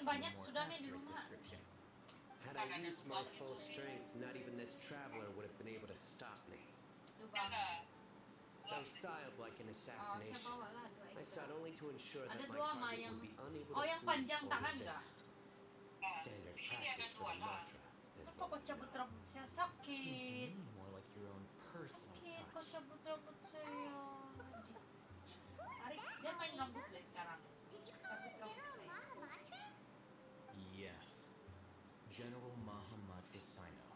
Paling be a banyak more sudah nih di accurate rumah. description. Had I used my full strength, not even this traveler would have been able to stop me. Tuh bang. Though styled like an Oh, saya assassination, bawa lah 2 I ekstra. sought only to ensure Ada that my 2 sama target yang would be unable oh to yang flee panjang or tangan enggak? resist. Standard practice for the mantra, as Kok well kok you cabut know. rambut saya Seemed to sakit? me more like your own personal Sakit kok touch. cabut rambut saya. Tarik dia main rambut deh sekarang. Did you call Cabut him rambut General saya. Mahamatra? Yes. General Mahamatra Sino,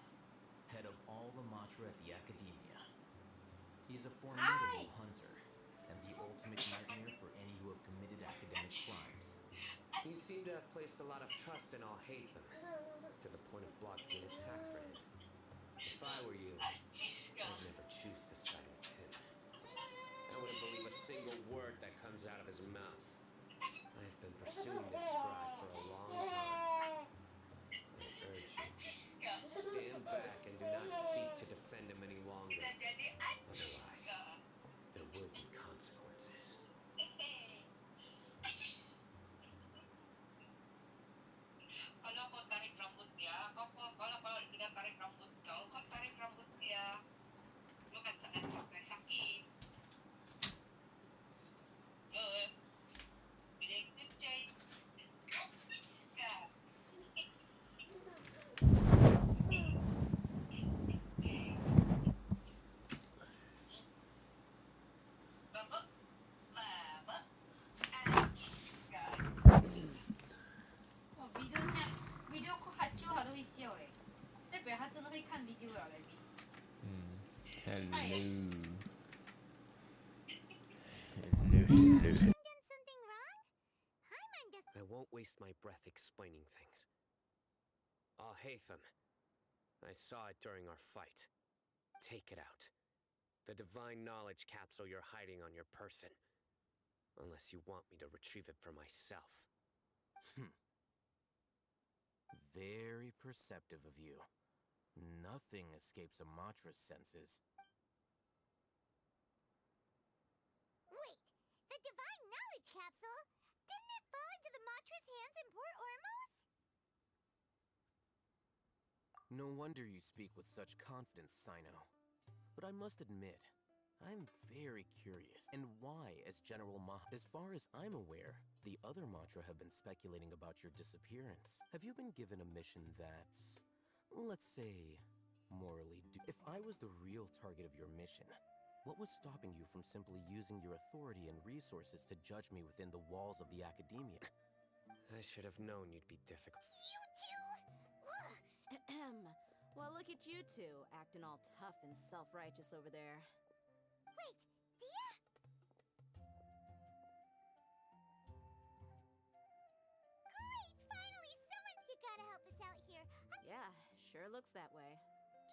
head of all the Matra at the Academia. He's a formidable hunter, and the ultimate nightmare for any who have committed academic crimes. You seem to have placed a lot of trust in Al-Haytham, to the point of blocking an attack for him. If I were you, I'd never choose to side with him. I wouldn't believe a single word that comes out of his mouth. I have been pursuing this scribe for a long time. I urge you, stand back and do not seek to defend him any longer. Otherwise, there will be consequences. Kalau kau tarik rambut dia, kalau dia tarik rambut kau tarik rambut dia, lu kan jangan sampai sakit. Bila itu cai, habis kan? 어, video可很久他都会笑嘞，代表他真的会看 video 了嘞。Hello. Done something wrong? Paimon does. I won't waste my breath explaining things. Al-Haytham, I saw it during our fight. Take it out. The divine knowledge capsule you're hiding on your person. Unless you want me to retrieve it for myself. Very perceptive of you. Nothing escapes a Matra's senses. Wait, the divine knowledge capsule? Didn't it fall into the Matra's hands in Port Ormos? No wonder you speak with such confidence, Sino. But I must admit, I'm very curious. And why, as General As far as I'm aware, the other Matra have been speculating about your disappearance. Have you been given a mission that's, let's say, morally If I was the real target of your mission, what was stopping you from simply using your authority and resources to judge me within the walls of the Academia? I should have known you'd be difficult. You two? Ugh. Ahem. Well, look at you two, acting all tough and self-righteous over there. Wait, Dia? Great! Finally, someone! You gotta help us out here. Yeah, sure looks that way.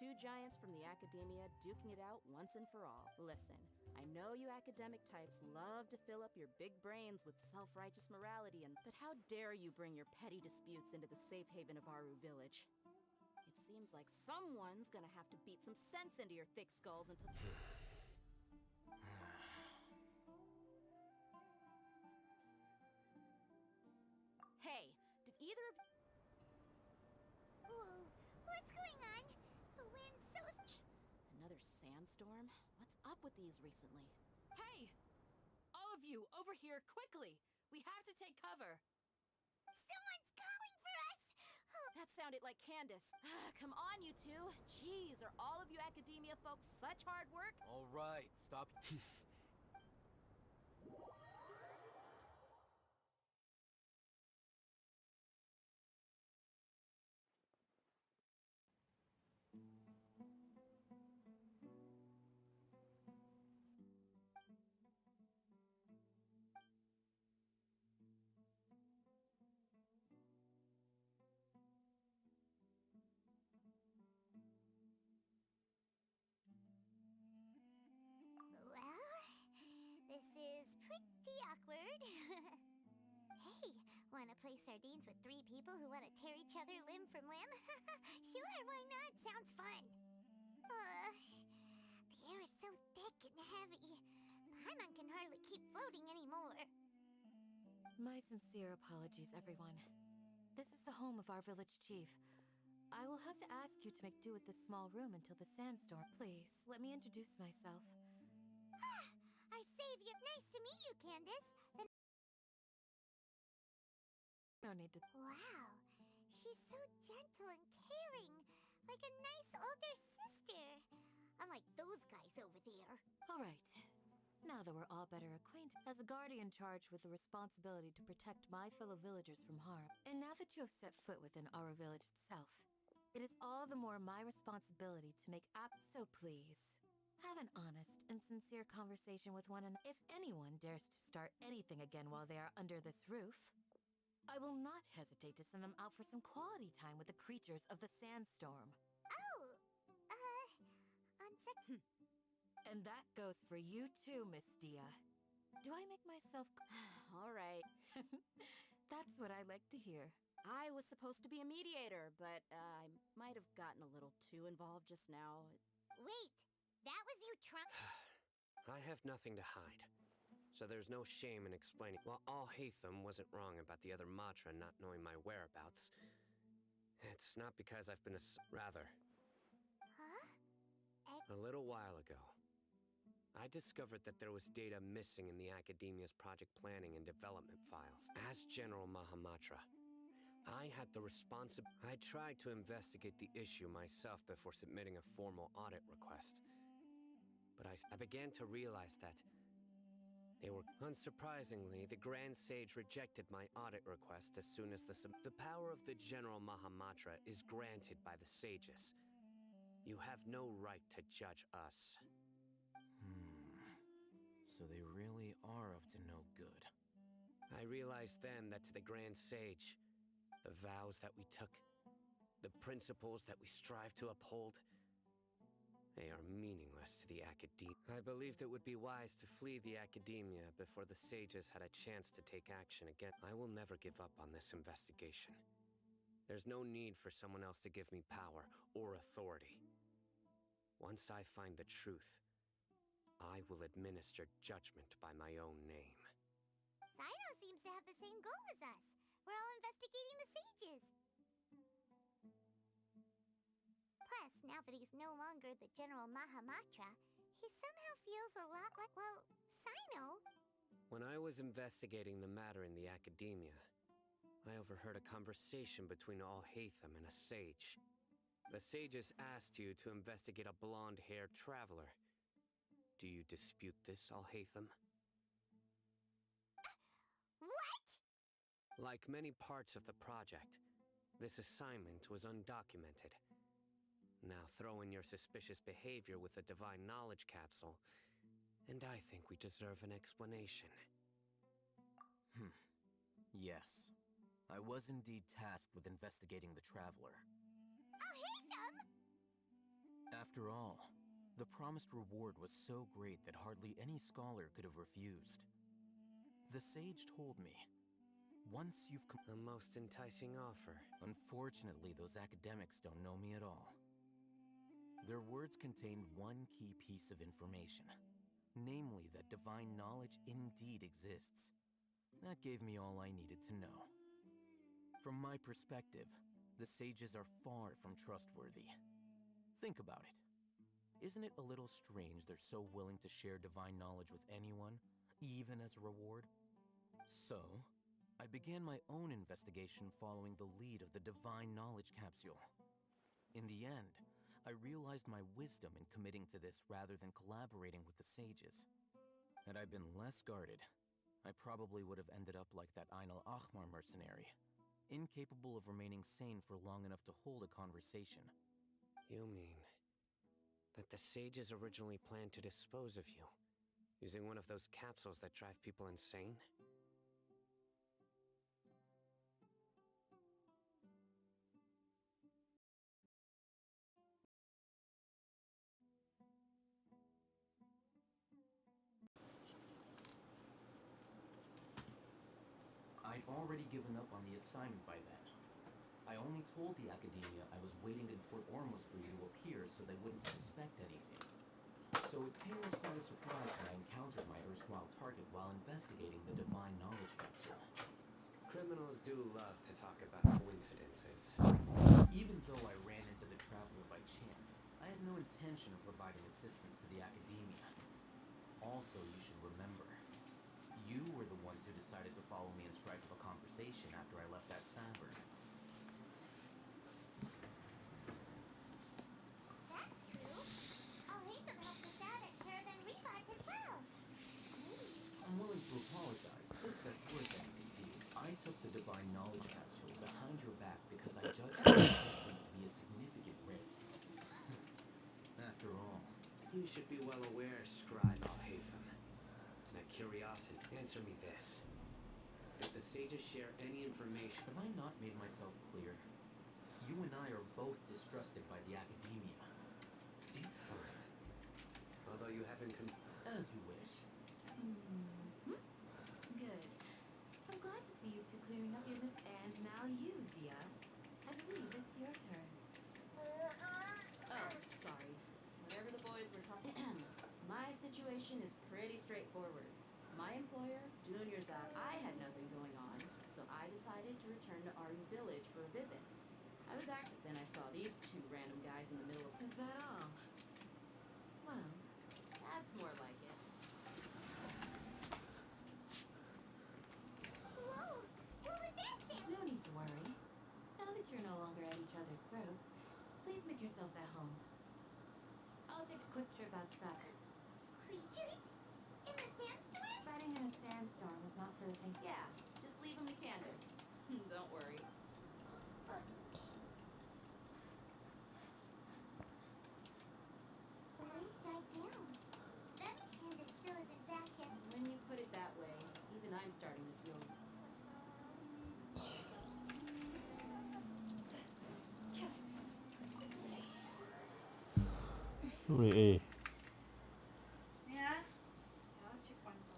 2 giants from the Academia duking it out once and for all. Listen, I know you academic types love to fill up your big brains with self-righteous morality, but how dare you bring your petty disputes into the safe haven of Aru Village? It seems like someone's gonna have to beat some sense into your thick skulls until... Hey, did either of... Whoa, what's going on? The wind's so... Another sandstorm? What's up with these recently? Hey! All of you, over here, quickly! We have to take cover! Someone's calling for us! Oh, That sounded like Candace. Come on, you two. Jeez, are all of you Academia folks such hard work? All right, stop. well, this is pretty awkward. Hey, wanna play sardines with 3 people who wanna tear each other limb from limb? Sure, why not? Sounds fun. The air is so thick and heavy. Paimon can hardly keep floating anymore. My sincere apologies, everyone. home of our village chief. I will have to ask you to make do with this small room until the sandstorm. Please, let me introduce myself. Our savior. Nice to meet you, Candace. No need to. Wow, she's so gentle and caring, like a nice older sister. Unlike those guys over there. All right. Now that we're all better acquainted, as a guardian charged with the responsibility to protect my fellow villagers from harm, and now that you have set foot within our village itself, it is all the more my responsibility to make so please, have an honest and sincere conversation with one another. If anyone dares to start anything again while they are under this roof, I will not hesitate to send them out for some quality time with the creatures of the sandstorm. Oh, on sec. And that goes for you too, Miss Dia. Do I make myself... All right. That's what I like to hear. I was supposed to be a mediator, but I might have gotten a little too involved just now. Wait, that was you trying... I have nothing to hide, so there's no shame in explaining. While Al Haytham wasn't wrong about the other Matra not knowing my whereabouts, it's not because I've been rather. Huh? A little while ago, I discovered that there was data missing in the Academia's project planning and development files. As General Mahamatra, I had the responsibility. I tried to investigate the issue myself before submitting a formal audit request. But I began to realize that they were... Unsurprisingly, the Grand Sage rejected my audit request as soon as the power of the General Mahamatra is granted by the sages. You have no right to judge us. So they really are up to no good. I realized then that to the Grand Sage, the vows that we took, the principles that we strive to uphold, they are meaningless to the Academia. I believed it would be wise to flee the Academia before the sages had a chance to take action again. I will never give up on this investigation. There's no need for someone else to give me power or authority. Once I find the truth, I will administer judgment by my own name. Sino seems to have the same goal as us. We're all investigating the sages. Plus, now that he's no longer the General Mahamatra, he somehow feels a lot like, well, Sino. When I was investigating the matter in the Academia, I overheard a conversation between Al Haytham and a sage. The sages asked you to investigate a blonde-haired traveler. Do you dispute this, Al Haytham? What? Like many parts of the project, this assignment was undocumented. Now throw in your suspicious behavior with the divine knowledge capsule, and I think we deserve an explanation. Yes. I was indeed tasked with investigating the traveler. I'll hate them! After all, the promised reward was so great that hardly any scholar could have refused. The sage told me, once you've A most enticing offer. Unfortunately, those academics don't know me at all. Their words contained one key piece of information, namely that divine knowledge indeed exists. That gave me all I needed to know. From my perspective, the sages are far from trustworthy. Think about it. Isn't it a little strange they're so willing to share divine knowledge with anyone, even as a reward? So, I began my own investigation following the lead of the divine knowledge capsule. In the end, I realized my wisdom in committing to this rather than collaborating with the sages. Had I been less guarded, I probably would have ended up like that Ain al-Ahmar mercenary, incapable of remaining sane for long enough to hold a conversation. You mean that the sages originally planned to dispose of you, using one of those capsules that drive people insane? I'd already given up on the assignment by then. I only told the Academia I was waiting in Port Ormuz for you to appear so they wouldn't suspect anything. So it came as quite a surprise when I encountered my erstwhile target while investigating the divine knowledge capsule. Criminals do love to talk about coincidences. intention of providing assistance to the academia. Also, you should remember, you were the ones who decided to follow me and strike up a conversation after I left that tavern. That's true. I'll hate them help us out at Caravan Rebot as well. I'm willing to apologize, if that's worth anything to you. I took the Divine Knowledge Capsule behind your back because I judged its existence to be a significant risk. After all, You should be well aware, Scribe Alhaitham. My curiosity, answer me this. Did the sages share any information? have I not made myself clear? You and I are both distrusted by the academia. Fine. Although you haven't As you wish. Good. I'm glad to see you two clearing up your and now you, Dia. I believe it's your turn. Oh, sorry. Whatever the boys were talking. My situation is pretty straightforward. My employer, Dunyarzad, I had nothing going on, so I decided to return to Aru Village for a visit. I was active, then I saw these two random guys in the middle of. Is that all? Well, That's more like it. Whoa! What was that sound? no need to worry. Now that you're no longer at each other's throats, please make yourselves at home. I'll take a quick trip outside. Creatures? In the sandstorm? Fighting in a sandstorm is not for the faint. Yeah, just leave them to Candace. Don't worry. The winds died down. That means Candace still isn't back yet. When you put it that way, even I'm starting to feel. 우리 A. 咩啊？我要去关灯。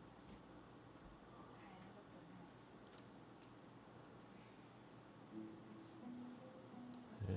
开那个灯哦。 예.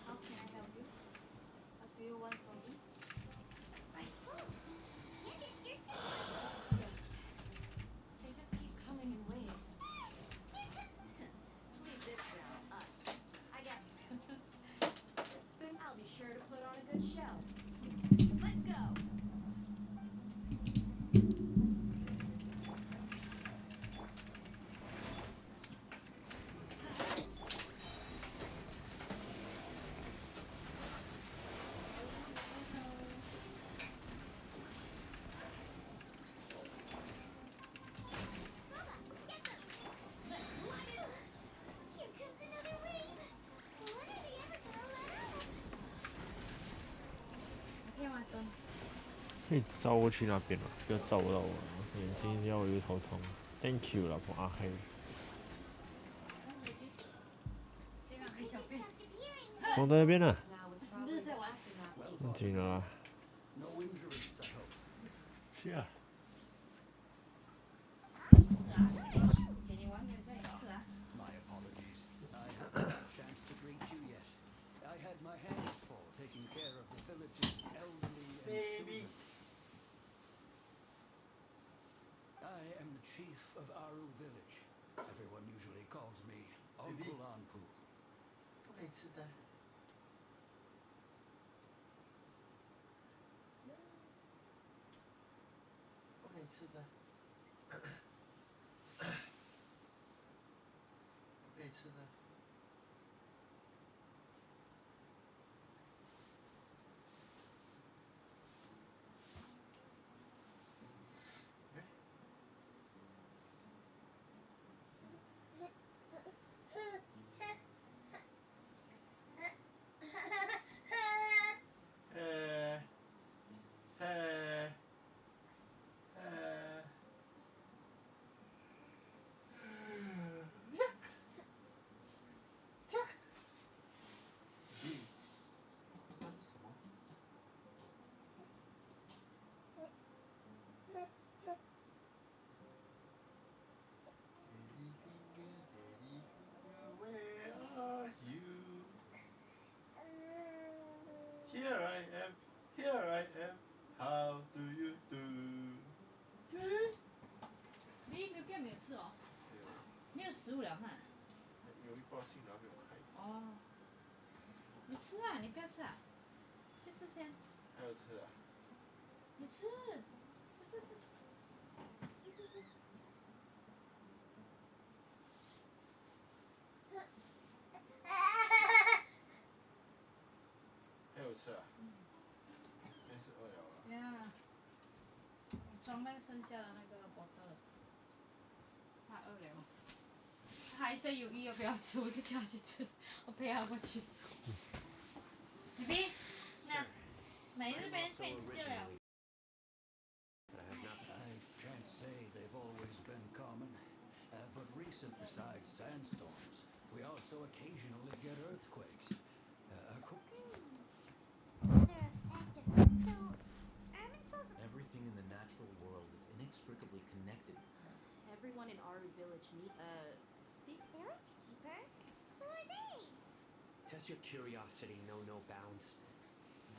How can I help you? What do you want from me? Candace, you're still They just keep coming in waves. Leave this round, us. I got. I'll be sure to put on a good show. Let's go. Here comes another wave. When are they ever gonna let out? 可以关灯。可以照过去那边了，不要照不到我，眼睛要有头痛。Thank you，老婆阿黑。可以让黑小便。 Stopped appearing. 放在那边了， Now was 你不 probably 是在玩？ 不行了啦。 No injuries, I hope. 是啊。给你玩，没有叫你吃啊。 My apologies. I haven't had a chance to greet you yet. I had my hands full taking care of the village's elderly and children. I am the chief of Aru Village. Everyone usually calls me Uncle Anpu. 不可以吃的。不可以吃的。不可以吃的。食物了哈。有一包杏仁没有开。哦。你吃啊，你不要吃啊，去吃先。还有吃啊？你吃，吃。还有吃啊？真是饿了啊。呀，装那剩下的那个薄荷，他饿了，他还在犹豫要不要吃，我就叫他去吃，我陪他过去。BB，那来这边可以吃就了。I can't say they've always been common, but recent besides sandstorms, we also occasionally get earthquakes. Everything in the natural world is inextricably connected. Everyone in Aru Village speak Village keeper? Who are they? Does your curiosity know no bounds?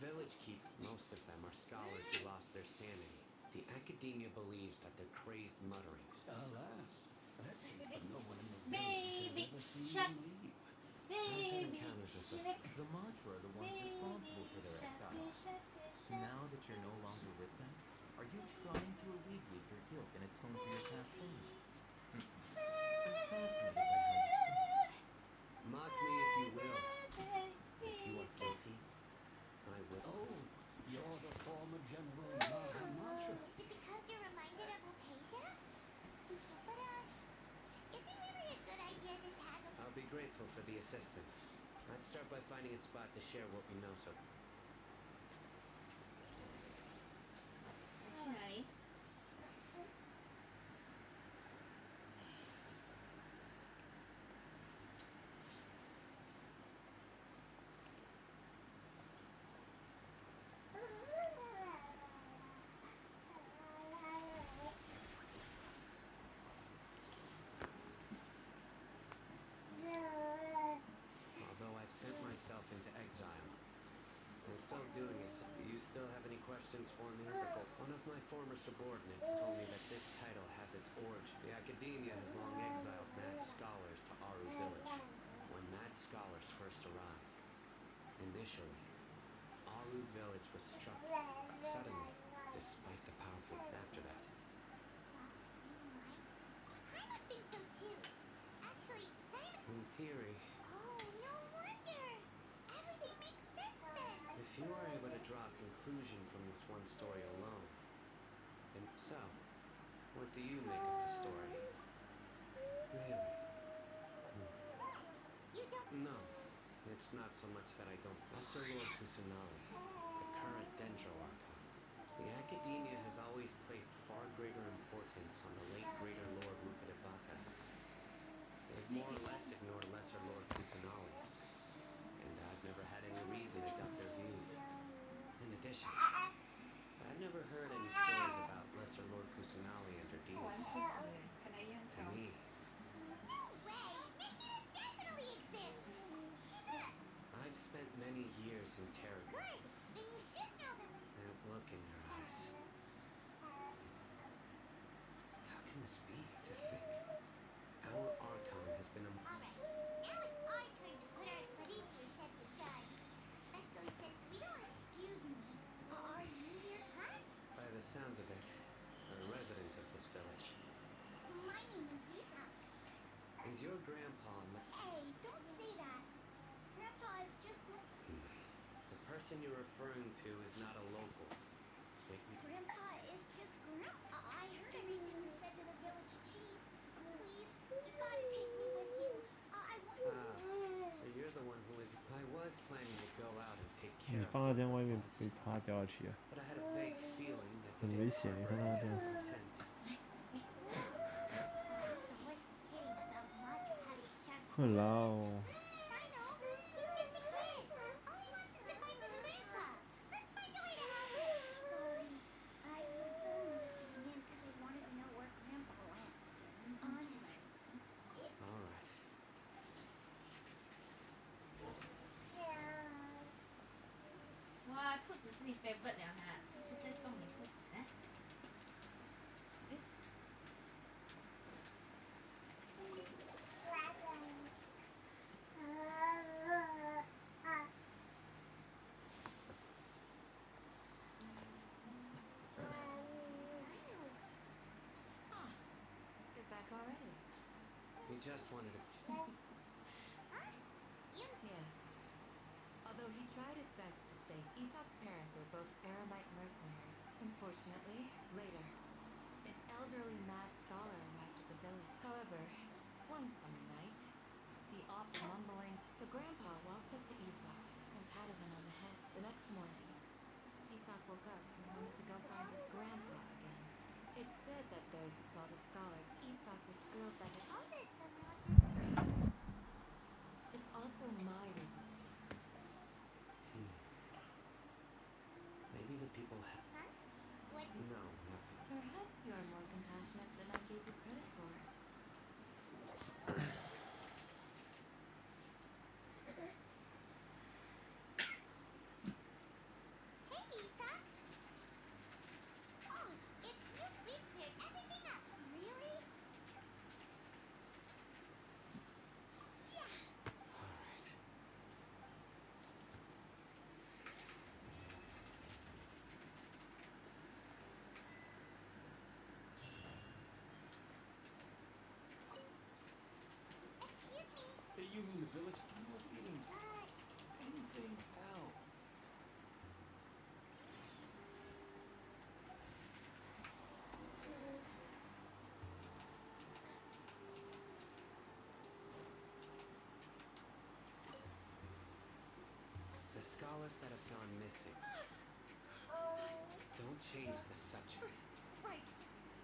Village Keep, most of them are scholars who lost their sanity. The academia believes that their crazed mutterings. Alas, that's no one in the village has ever seen them leave. The mantra are the ones responsible for their exile. Now that you're no longer with them, are you trying to alleviate your guilt and atone for your past sins? I'm fascinated by how you think. Mock me if you will. If you are guilty, I will. Oh, you're the former General Mahamatra. Is it because you're reminded of Hypatia? But, is it really a good idea to tag him? I'll be grateful for the assistance. Let's start by finding a spot to share what we know so. 去哪里？ Although I've sent myself into exile, I'm still doing it. You still have any questions for me? One of my former subordinates told me that this title has its origin. The academia has long exiled mad scholars to Aru Village. When mad scholars first arrived, initially, Aru Village was struck suddenly, despite the powerful after that. I don't think so too. Actually, In theory, oh, no wonder. Everything makes sense then. if you are able to draw a conclusion from this one story alone, then so, what do you make of the story? Really? You don't. No, it's not so much that I don't. Lesser Lord Kusanali, the current Dendro Archon. The academia has always placed far greater importance on the late Greater Lord Rukadevata. They've more or less ignored Lesser Lord Kusanali, and I've never had any reason to doubt their views. In addition, I've never heard any stories about Lesser Lord Kusanali and her deeds. To me, No way. Mahina definitely exists. She's a. I've spent many years in Terra. Good. Then you should know them. That look in your eyes. How can this be? To think our Archon has been a... Alright. Now it's our turn to put our Spadizier said we're done. Especially since we don't. Excuse me. Are you here? Huh? By the sounds of it, a resident of this village. My name is Isak. Is your grandpa... Hey, don't say that. Grandpa is just. The person you're referring to is not a local. Grandpa is just Grandpa. I heard everything you said to the village chief. Please, you gotta take me with you. I want. So you're the one who is... I was planning to go out and take 你 care 放在 of 这样外面 it, 会怕掉下去啊， but I had a vague feeling that 很 they 危 didn't 险！你看它这样， intent.很老哦。 I know. He's just a kid. All he wants is to find his grandpa. Let's find a way to help him. Sorry. I was only listening in because I wanted to know where grandpa went. Honest. All right. 哇，兔子是你 favorite 了哈，这在动你兔子呢。just wanted to... Huh? You... Yes. Although he tried his best to stay, Isak's parents were both Aramite mercenaries. Unfortunately, later, an elderly mad scholar arrived at the village. However, one summer night, the often mumbling, so Grandpa walked up to Isak and patted him on the head. The next morning, Isak woke up and wanted to go find his grandpa again. It's said that those who saw the scholar, Isak was thrilled that his... All this somehow just breaks. It's also my reason. Maybe the people have... Huh? What? No, nothing. Perhaps you are more compassionate than I gave you credit for. Hey, Isak! Oh, it's you! We've cleared everything up! Really? Yeah! All right. Excuse me! Hey, you mean the village? I was eating anything else. The scholars that have gone missing. Don't change the subject. Right.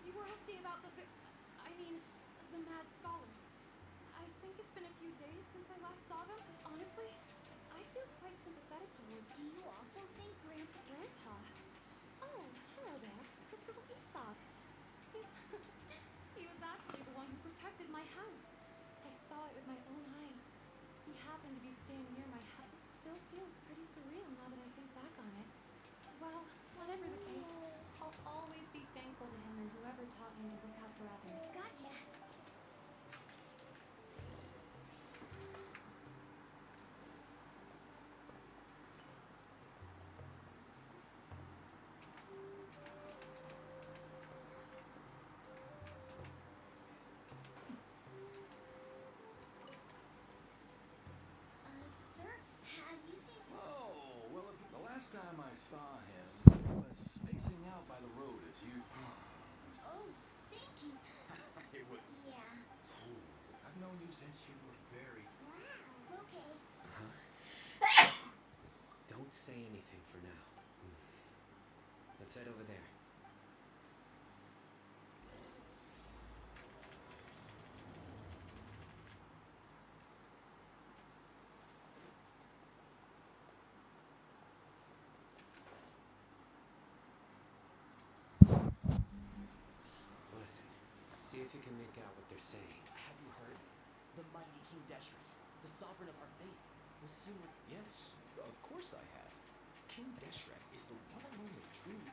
You were asking about the mad scholars. I think it's been a few days since I last saw them. Honestly, I feel quite sympathetic towards them. Do you also think Grandpa? Oh, hello there. It's little Isak. He was actually the one who protected my house. I saw it with my own eyes. He happened to be staying near my house. It still feels pretty surreal now that I think back on it. Well, whatever the case, I'll always be thankful to him and whoever taught me to look out for others. Gotcha! Sir, have you seen... Oh, well, the last time I saw him, he was spacing out by the road as you... Oh, thank you. It would... Yeah. Oh, I've known you since you were very... Wow, okay. Don't say anything for now. Let's head over there. Listen, see if you can make out what they're saying. Have you heard? The mighty King Deshret, the sovereign of our faith, will soon... Yes, of course I have. King Deshret is the one and only true...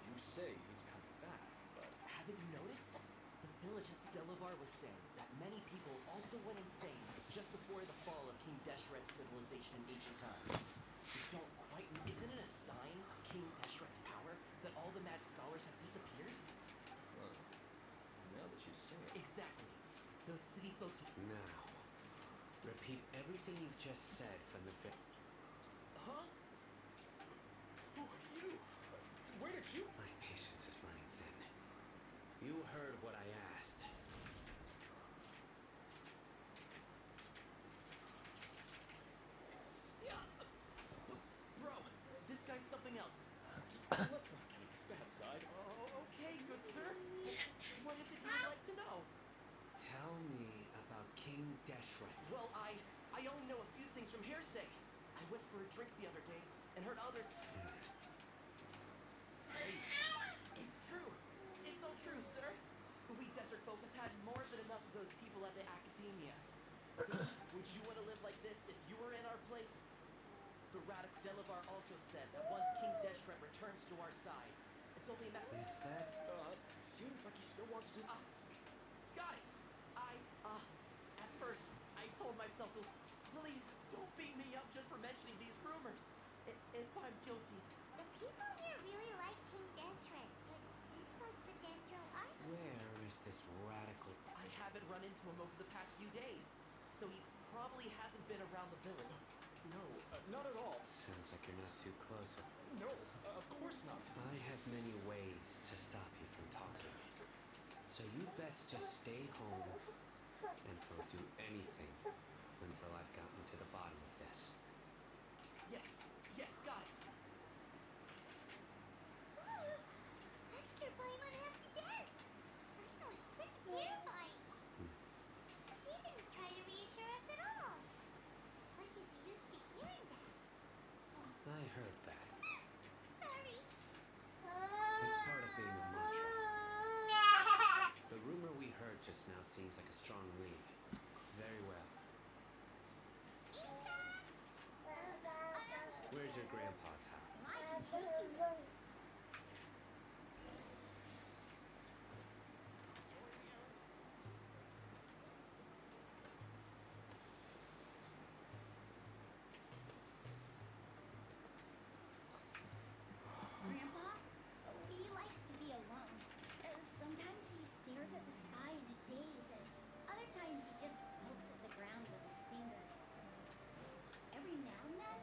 You say he's coming back, but... Haven't you noticed? The village of Delavar was saying that many people also went insane just before the fall of King Deshret's civilization in ancient times. We don't quite... Isn't it a sign of King Deshret's power that all the mad scholars have disappeared? Now that you say it... Exactly. Those city folks... Now, repeat everything you've just said from the Huh? Who are you? Where did you... My patience is running thin. You heard what I asked. Yeah. Bro, this guy's something else. Let's not get his bad side. Oh, okay, good sir. What is it you would like to know? Tell me about King Deshret. Well, I only know a few things from hearsay. I went for a drink the other day and heard other... Hey, it's true. It's all true, sir. We desert folk have had more than enough of those people at the academia. Would you want to live like this if you were in our place? The radical Delavar also said that once King Deshret returns to our side, it's only a matter... Is that... Seems like he still wants to... Got it! At first, I told myself, please, don't beat me up just for mentioning these rumors. If I'm guilty. The people here really like King Deshret, but dislike the Dendro art. Where is this radical... I haven't run into into him over the past few days, so he probably hasn't been around the village. No, not at all. Sounds like you're not too close. No, of course not. I have many ways to stop you from talking. So you'd best just stay home and don't do anything until I've gotten to the bottom of this. Yes, got it. Ooh, that scared Paimon half to death. Sino is pretty terrifying. He didn't try to reassure us at all. It's like he's used to hearing that. I heard that. Sorry. It's part of being a macho. The rumor we heard just now seems like a strong lead. Very well. Where's your grandpa's house? I can take you. Grandpa? He likes to be alone. Sometimes he stares at the sky in a daze, and other times he just pokes at the ground with his fingers. Every now and then,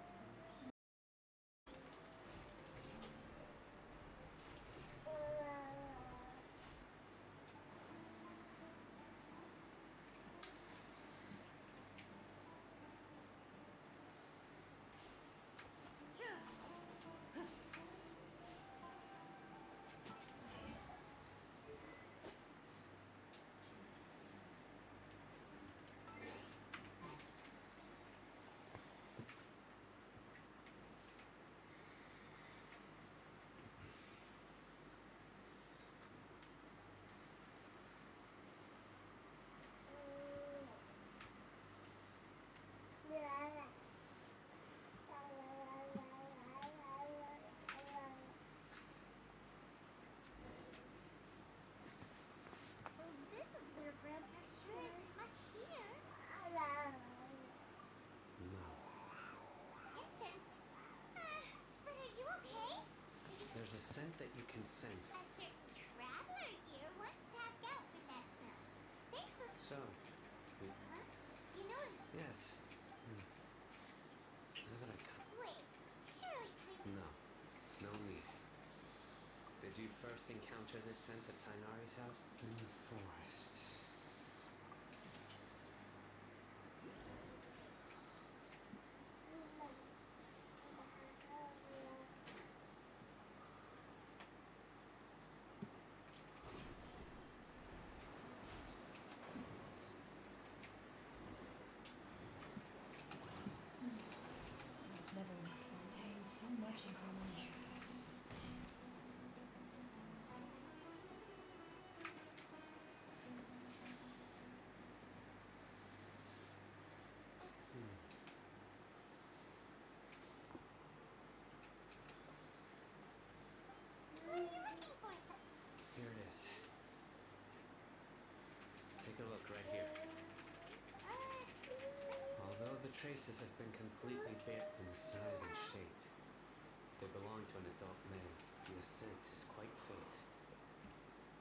This is where Grandpa sure isn't much here. No. Incense. But are you okay? There's a scent that you can sense. A certain traveler here once passed out from that smell. They could... So, Huh? You know... yes. Now that I Wait, surely time... No. No need. Did you first encounter this scent at Tainari's house? In the forest. Never missed Fontaine. So much in common here. What are you looking for? Here it is. Take a look right here. Although the traces have been completely bare in size and shape, they belong to an adult man, and the scent is quite faint.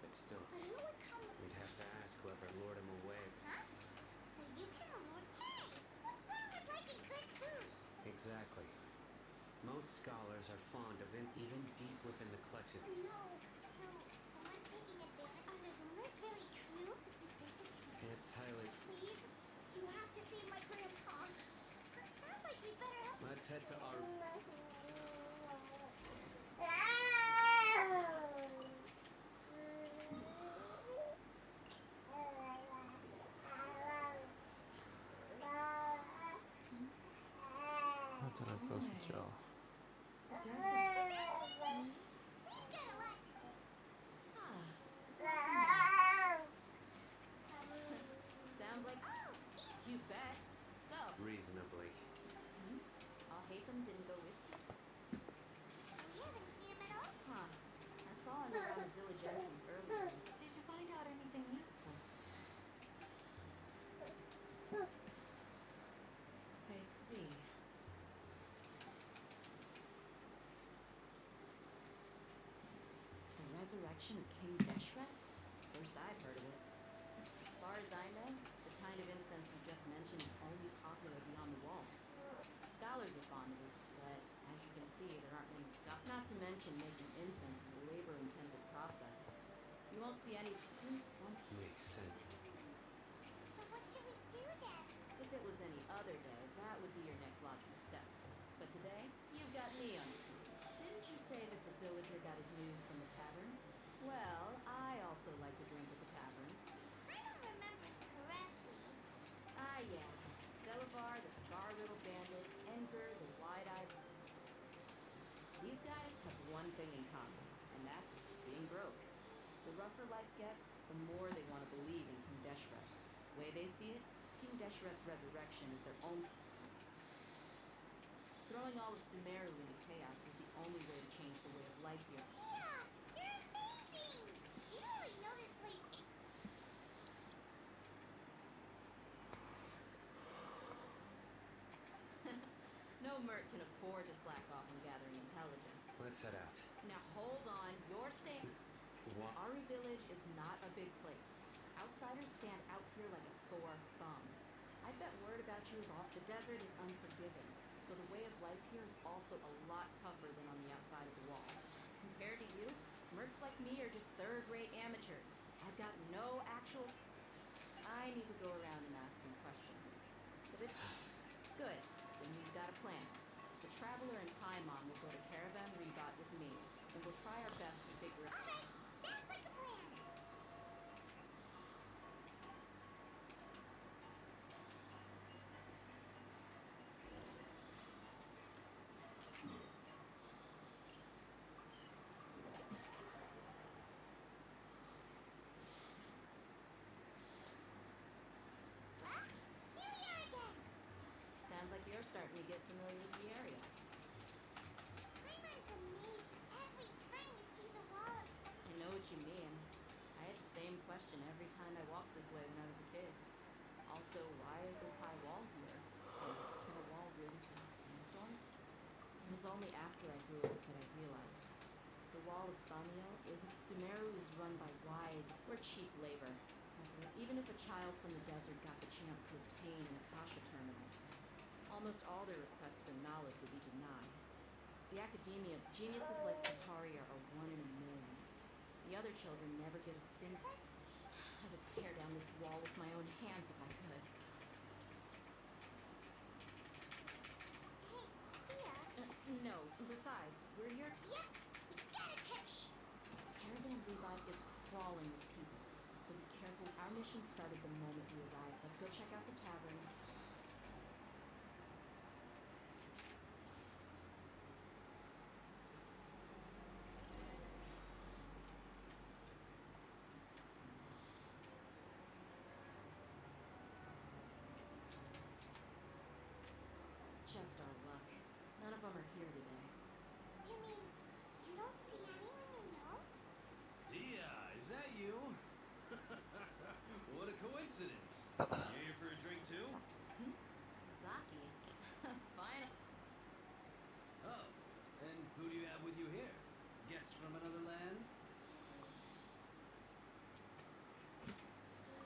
But still, But who would come... we'd have to ask whoever lured him away. Huh? So you can lure... Hey! What's wrong with liking good food? Exactly. Most scholars are fond of even deep within the clutches. No. So, someone's taking advantage... Are the rumors really true? It's highly... Please? You have to see my grandpa. Sounds like we better help... Let's head to our...真的不要睡觉。 We've got a lot to do. Sounds like... You bet. So, Reasonably. Al-Haytham didn't go with you? We haven't seen him at all. Huh. I saw him around the village entrance earlier. Did you find out anything useful? I see. The resurrection of King Deshret? First I've heard of it. far as I know, the kind of incense you just mentioned is only popular beyond the wall. Scholars are fond of it, but as you can see, there aren't many scholars. Not to mention making incense is a labor-intensive process. You won't see any since some... Makes sense. So what should we do then? If it was any other day, that would be your next logical step. But today, you've got me on your team. Didn't you say that the villager got his news from the tavern? Well, I also like to drink at the tavern. I don't remember correctly. Ah, yeah. Delavar, the scar-riddled bandit, Edgar, the wide-eyed... These guys have one thing in common, and that's being broke. The rougher life gets, the more they want to believe in King Deshret. The way they see it, King Deshret's resurrection is their own... Throwing all of Sumeru into chaos is the only way to change the way of life here. Yeah, you're amazing! You really know this place. No merc can afford to slack off on gathering intelligence. Let's head out. Now hold on, you're staying. What? Aru village is not a big place. Outsiders stand out here like a sore thumb. I bet word about you is off. The desert is unforgiving, so the way of life here is also a lot tougher than on the outside of the wall. Compared to you, mercs like me are just third-rate amateurs. I've got no actual... I need to go around and ask some questions. But it... Good. Then we've got a plan. The Traveler and Paimon will go to Caravan Rebot with me, and we'll try our best to figure out... Alright, sounds like a plan. Well, here we are again. Sounds like you're starting to get familiar with the area. Paimon's amazed every time we see the wall of... I know what you mean. I had the same question every time I walked this way when I was a kid. Also, why is this high wall here? And can a wall really block sandstorms? It was only after I grew up that I realized. The wall of Samio isn't... Sumeru is run by wise or cheap labor. Even if a child from the desert got the chance to obtain an Akasha terminal, almost all their requests for knowledge would be denied. The academia, geniuses like Satari are one in a million. The other children never get a single... I would tear down this wall with my own hands if I could. Hey, Thea. No, besides, we're here... Yep, we gotta catch. Caravan Rebot is crawling with people, so be careful. Our mission started the moment we arrived. Let's go check out the tavern. Just our luck. None of them are here today. You mean you don't see anyone you know? Dia, is that you? What a coincidence. You here for a drink too? Saki. Fine. Oh, and who do you have with you here? Guests from another land?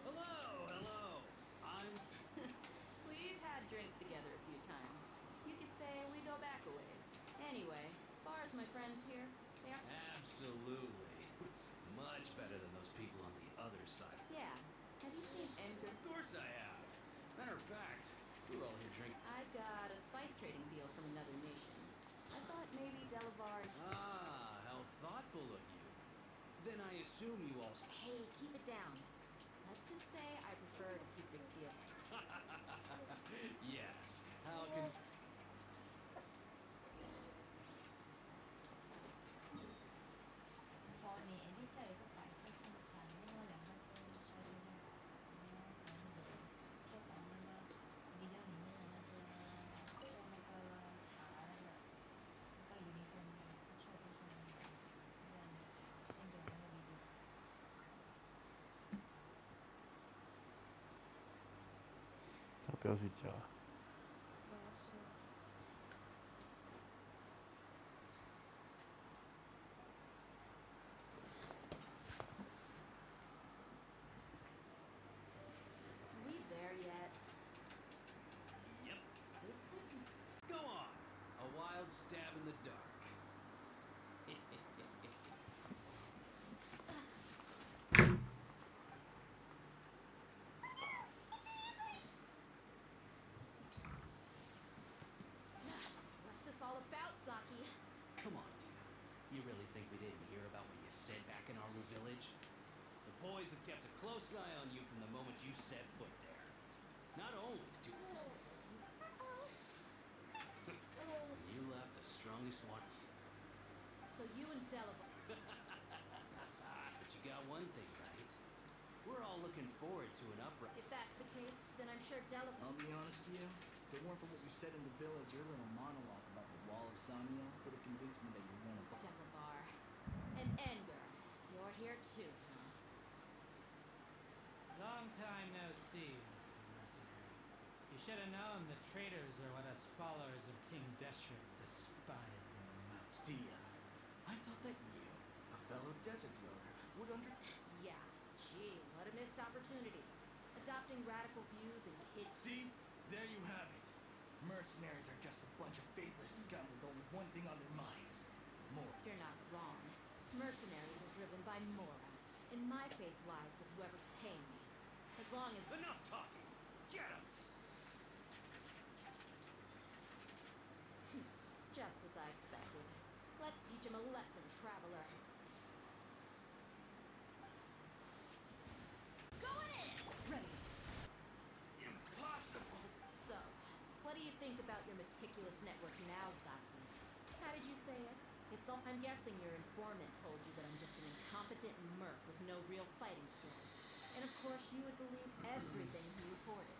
Hello, hello. I'm... We've had drinks together a few times. You could say we go back a ways. Anyway, as far as my friends here, they are... Absolutely. Much better than those people on the other side. Yeah. Have you seen Edgar? Of course I have. Matter of fact, we're all here drinking. I've got a spice trading deal from another nation. I thought maybe Delavar... Ah, how thoughtful of you. Then I assume you all... Hey, keep it down. Let's just say I prefer to keep this deal. Yes. How can...他不要睡觉啊。boys have kept a close eye on you from the moment you set foot there. Not only do you left the strongest one. So you and Delavar. But you got one thing right. We're all looking forward to an uprising. If that's the case, then I'm sure Delavar. I'll be honest with you. If it weren't for what you said in the village, your little monologue about the wall of Samiel would have convinced me that you're one of them. Delavar. And Edgar. You're here too, huh? Long time no see, Mr. Mercenary. You should have known the traitors are what us followers of King Deshret despise the most. Dia, I thought that you, a fellow desert dweller, would Yeah, gee, what a missed opportunity. Adopting radical views and kids. See? There you have it. Mercenaries are just a bunch of faithless scum with only one thing on their minds. More. You're not wrong. Mercenaries are driven by Mora, and my faith lies with whoever's paying me. As long as... Enough talking! Get him! Just as I expected. Let's teach him a lesson, traveler. Going in! Ready. Impossible! So, what do you think about your meticulous network now, Zaki? How did you say it? It's all... I'm guessing your informant told you that I'm just an incompetent merc with no real fighting skills. And of course you would believe everything he reported.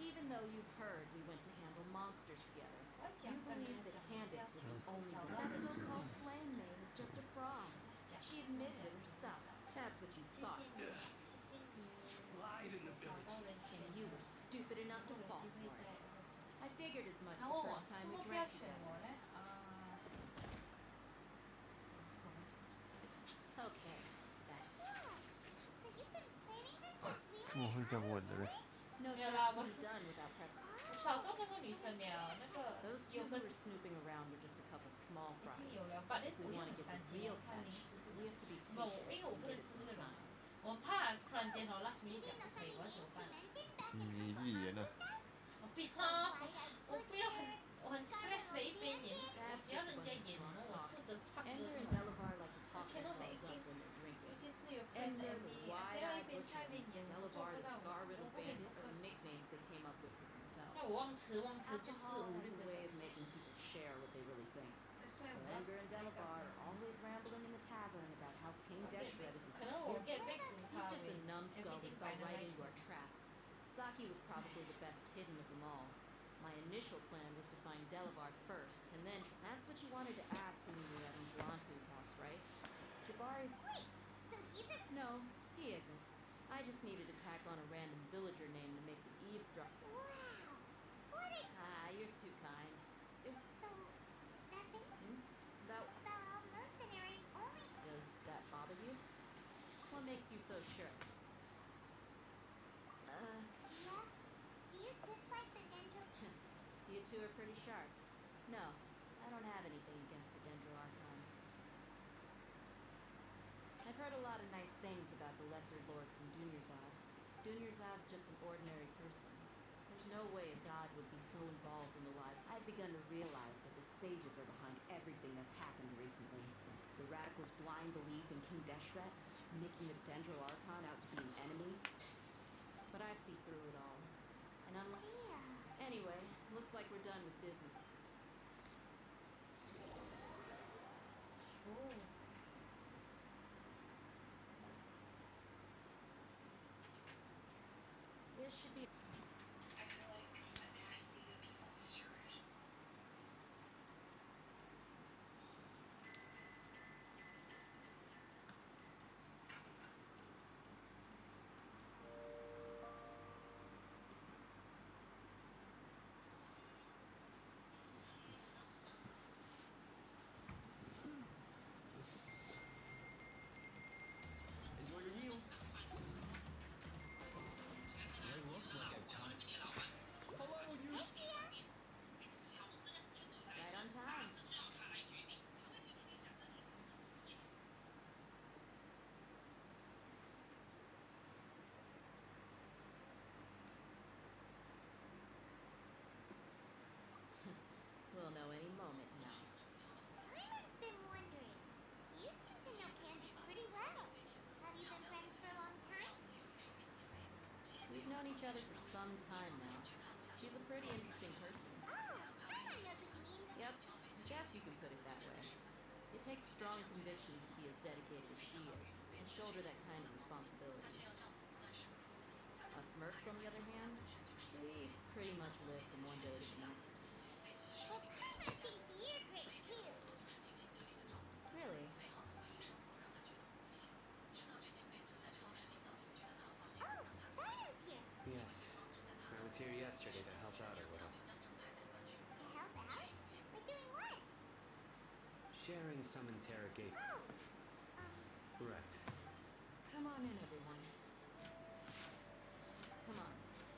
Even though you heard we went to handle monsters together. You believe that Candace was the only one. That so-called flame maid is just a fraud. She admitted it herself. That's what you thought. Lied in the village. And you were stupid enough to fall for it. I figured as much the first time we drank together. Okay, that. So you've been planning this since we 怎么会这样问的嘞？ No 没有啦， task 我 can be done without preparation. 小时候看过女生聊那个 Those two 有 who 跟 were snooping around were just a couple small 已 fries. 经有聊，but then If we 我又 want to 很 get 担 the 心 real 看临 catch, 时不 we have to be 不，因为我 patient 不 and 能 get 吃 it 这个 right. 嘛，我怕突然间哦 last minute 讲不可以，我要怎么办？你自己演啊。我不要，我不要我很 stress 的一边演，我 That's 只要 just a 人 bunch 家 of 演，然 drunk 后我 talk. 负责唱歌 Edgar 就 and 好。 Delavar like to talk cannot themselves make up when they're 尤 drinking. 其是有 friend Edgar, 的 the 你，还要一 wide-eyed 边唱一 butcher, 边演，我做 Delavar, 不 the 到， scar-riddled 我不可以 bandit, are the focus。 nicknames they came up with for 那我 themselves. 忘词就4、5、 Alcohol has 6 a 个小 way 时 of。making people share what they really think. So Edgar and Delavar are always rambling in the tavern about how King Deshret is a 可能我 get back to He's just a numbskull who everything fell right finalized. into our trap. Zaki was probably the best hidden of them all. My initial plan was to find Delavar first, and then... That's what you wanted to ask when we were at Blancu's house, right? Jabari's... Wait, so he's a... No, he isn't. I just needed to tack on a random villager name to make the eavesdrop... Wow. What a... You're too kind. So, that thing That... about all mercenaries only... Does that bother you? What makes you so sure? Yeah? Do you dislike the dendro... You two are pretty sharp. No, I don't have anything against the Dendro Archon. I've heard a lot of nice things about the Lesser Lord from Dunyarzad. Dunyarzad's just an ordinary person. There's no way a god would be so involved in the life. I've begun to realize that the sages are behind everything that's happened recently. The radicals' blind belief in King Deshret, making the Dendro Archon out to be an enemy. But I see through it all. And unlike... Anyway, looks like we're done with business. This should be... I feel like a nasty looking monster. Enjoy your meal. They look like a It takes strong convictions to be as dedicated as she is, and shoulder that kind of responsibility. Us mercs, on the other hand, we pretty much live from one day to the next. Well, Paimon thinks you're great too. Really? Oh, Sino's here. Yes. I was here yesterday to help out a little. To help out? By doing what? Sharing some interrogate. Oh. Right. Come on in, everyone. Come on,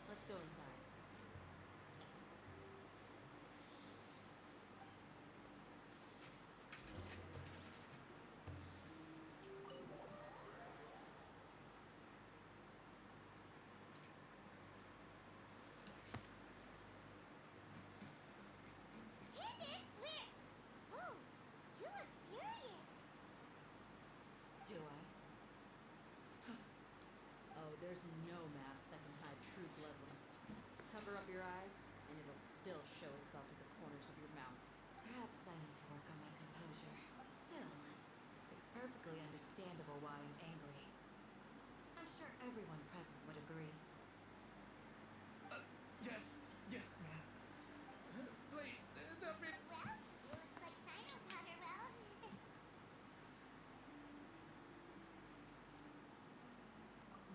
let's go inside. Candace, where? Whoa, you look furious. Do I? Oh, there's no mask that can hide true bloodlust. Cover up your eyes, and it'll still show itself at the corners of your mouth. Perhaps I need to work on my composure. Still, it's perfectly understandable why I'm angry. I'm sure everyone present would agree. Yes, ma'am. Please, don't be... Well, looks like Sino taught her well.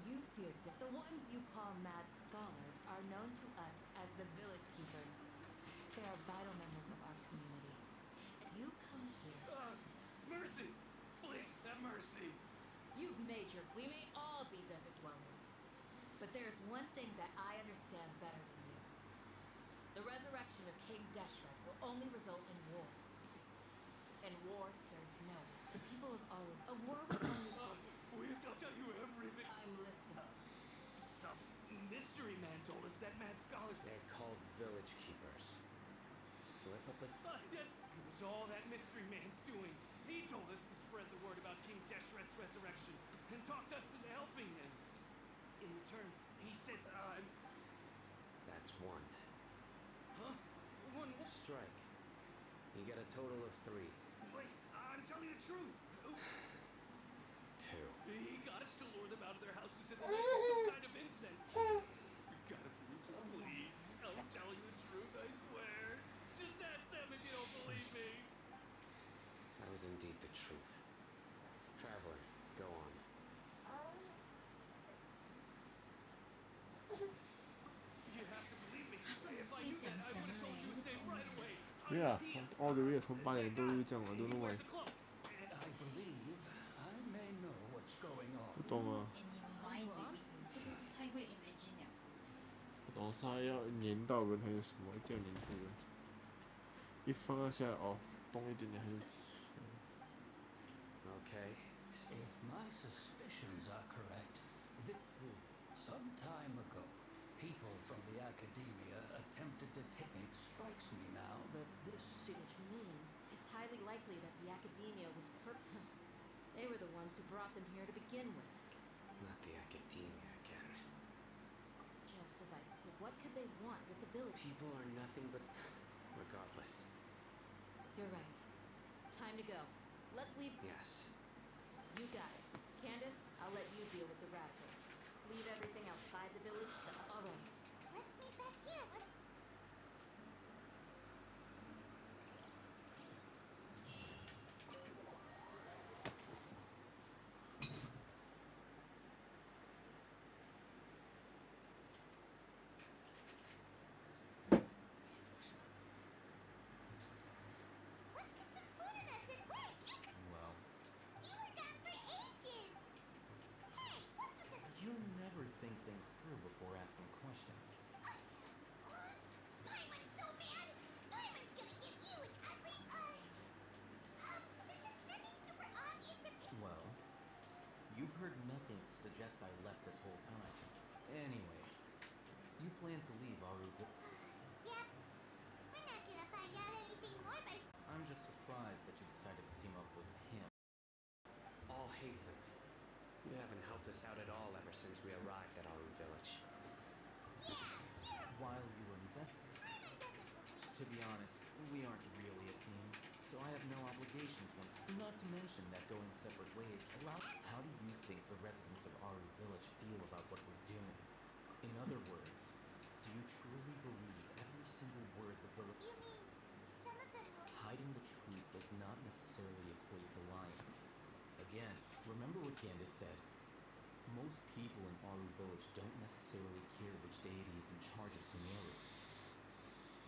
You fear the ones you call mad scholars are known to us as the village keepers. They are vital members of our community. And you come here. Mercy! Please, have mercy! You've made your... We may all be desert dwellers. But there's one thing that I understand better than you. The resurrection of King Deshret will only result in war. And war serves no one. The people of Aru... A war will only... I'll tell you everything. I'm listening. Some mystery man told us that mad scholars... They're called village keepers. Slip up a... Yes, it was all that mystery man's doing. He told us to spread the word about King Deshret's resurrection and talked us into helping him. In return, he said, That's one. Huh? One what? Strike. You get a total of 3. Wait, I'm telling you the truth. 2. He got us to lure them out of their houses and make some kind of incense. You gotta believe me, please. I'm telling you the truth, I swear. Just ask them if you don't believe me. That was indeed the truth. Traveler, go on. You have to believe me. If I knew that, I would have told you his name right away. Yeah, all the way 从8点都是这样，I don't know why。 I believe I may know what's going on. 不懂啊，是不是太会 imagine 了？不懂是他要粘到人还是什么，一定要粘住人。一放到下来哦，动一点点还是。Okay. If my suspicions are correct, some time ago, people from the academia attempted to take... It strikes me now that this... Which means it's highly likely that the academia was They were the ones who brought them here to begin with. Not the academia again. Just as I... What could they want with the village? People are nothing but... Regardless. You're right. Time to go. Let's leave... Yes. You got it. Candace, I'll let you deal with the radicals. Leave everything outside the village to... All right. Let's meet back here. What? Let's get some food in us and wait. Well, You were gone for ages. Hey, what's with this? you never think things through before asking questions. Paimon's so mad. Paimon's gonna give you an ugly. There's just nothing super obvious to pick. Well, you've heard nothing to suggest I left this whole time. Anyway, you plan to leave Aru. Yep. We're not gonna find out anything more by. I'm just surprised that you decided to team up with him. All Hathan. You haven't helped us out at all ever since we arrived at Aru village. Yeah, you're. While you were Paimon doesn't believe. To be honest, we aren't really a team, so so I have no obligation to him. Not to mention that going separate ways allows. How do you think the residents of Aru Village feel about what we're doing? In other words, do you truly believe every single word the village? You mean some of them will... Hiding the truth does not necessarily equate to lying. Again, remember what Candace said. Most people in Aru Village don't necessarily care which deity is in charge of Sumeru.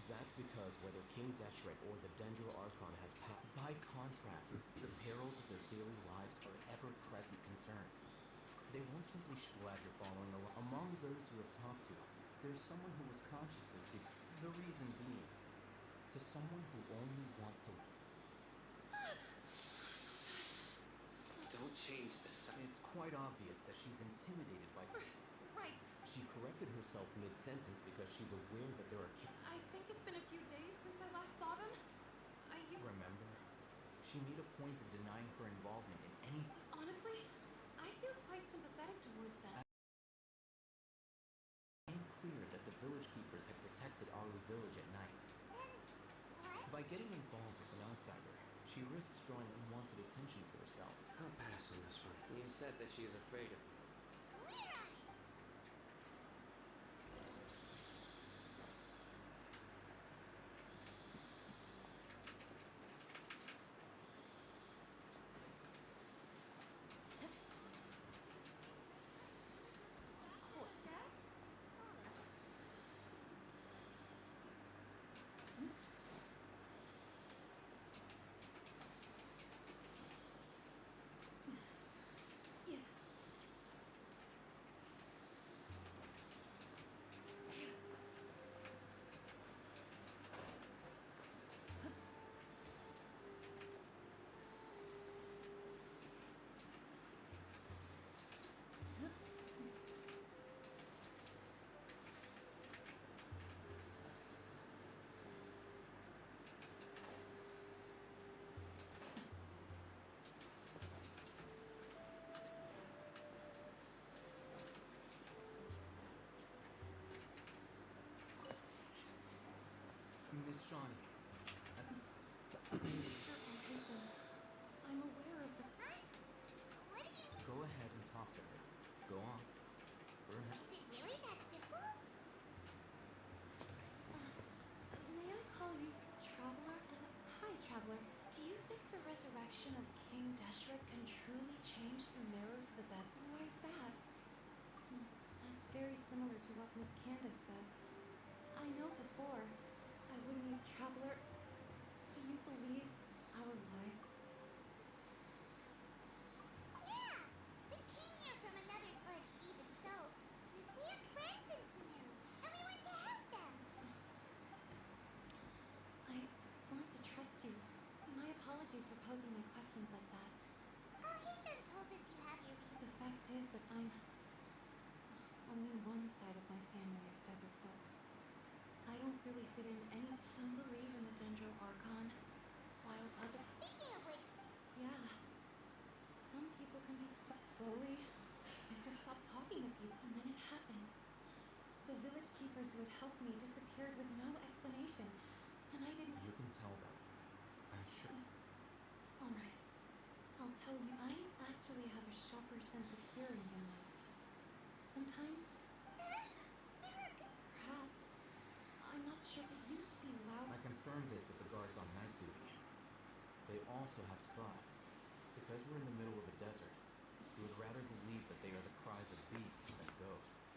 That's because whether King Deshret or the Dendro Archon has power. By contrast, the perils of their daily lives are ever-present concerns. They won't simply glad you're following along. Among those who have talked to, there's someone who was consciously the reason being, to someone who only wants to. Don't change the sign. It's quite obvious that she's intimidated by. Right. She corrected herself mid-sentence because she's aware that there are I think it's been a few days since I last saw them. Remember? She made a point of denying her involvement in anything. Honestly, I feel quite sympathetic towards them. It's clear that the village keepers had protected Aru Village at night. By getting involved with an outsider, she risks drawing unwanted attention to herself. I'll pass on this one. You said that she is afraid of. Miss Shawnee. I'm aware of the... What do you mean? Go ahead and talk to her. Go on. Burn her. Is it really that simple? May I call you Traveler? Hi, Traveler. Do you think the resurrection of King Deshret can truly change Sumeru for the better? Why is that? That's very similar to what Miss Candace says. I know before, I wouldn't need Traveler. Do you believe our lives? Yeah! We came here from another, but even so, we have friends in Sumeru, and we want to help them! I want to trust you. My apologies for posing my questions like that. Oh, Heathen told us you have your reasons. The fact is that only one side of my family is desert folk. I don't really fit in any. Some believe in the Dendro Archon, while others. Speaking of which. Yeah. Some people can be slowly. I just stopped talking to people, and then it happened. The village keepers who had helped me disappeared with no explanation, and I didn't. You can tell them. I'm sure. All right. I'll tell you, I actually have a sharper sense of hearing than most. Sometimes. Perhaps. I'm not sure. It used to be loud. I confirmed this with the guards on night duty. They also have spot. Because we're in the middle of a desert, we would rather believe that they are the cries of beasts than ghosts.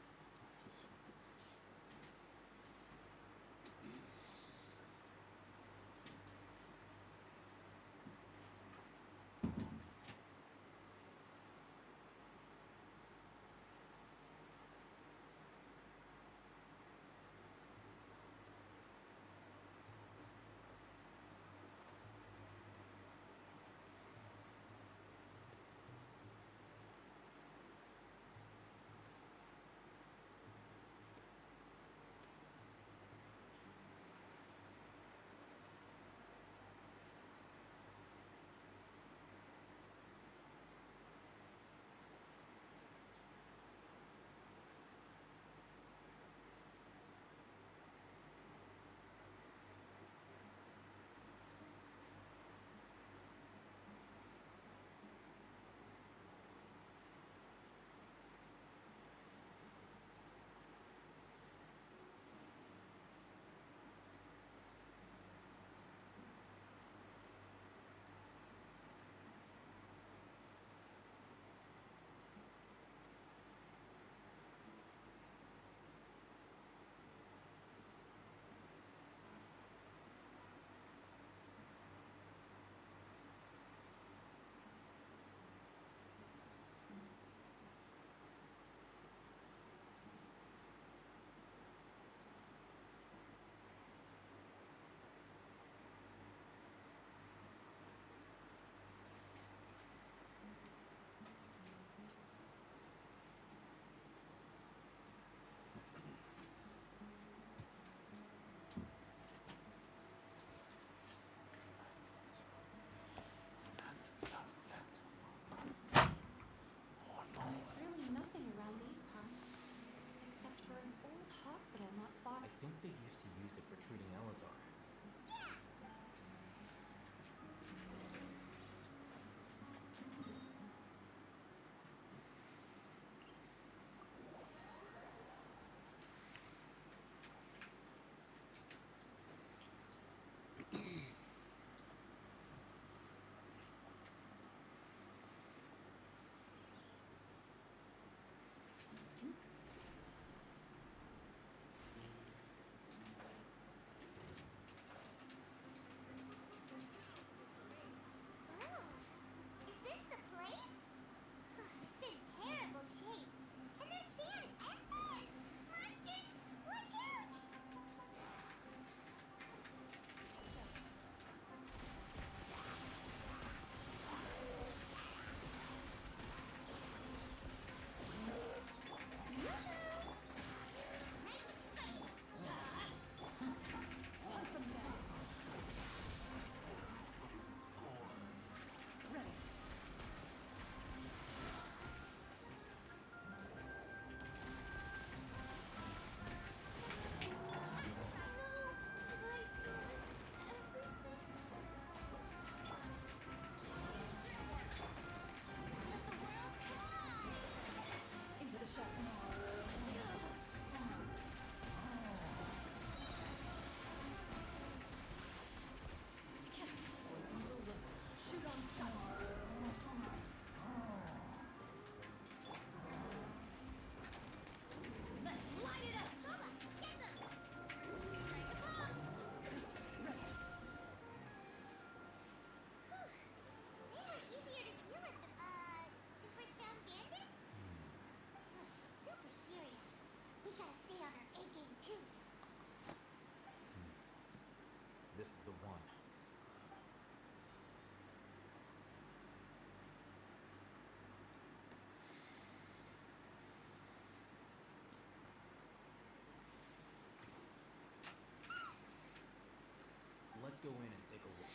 go in and take a look.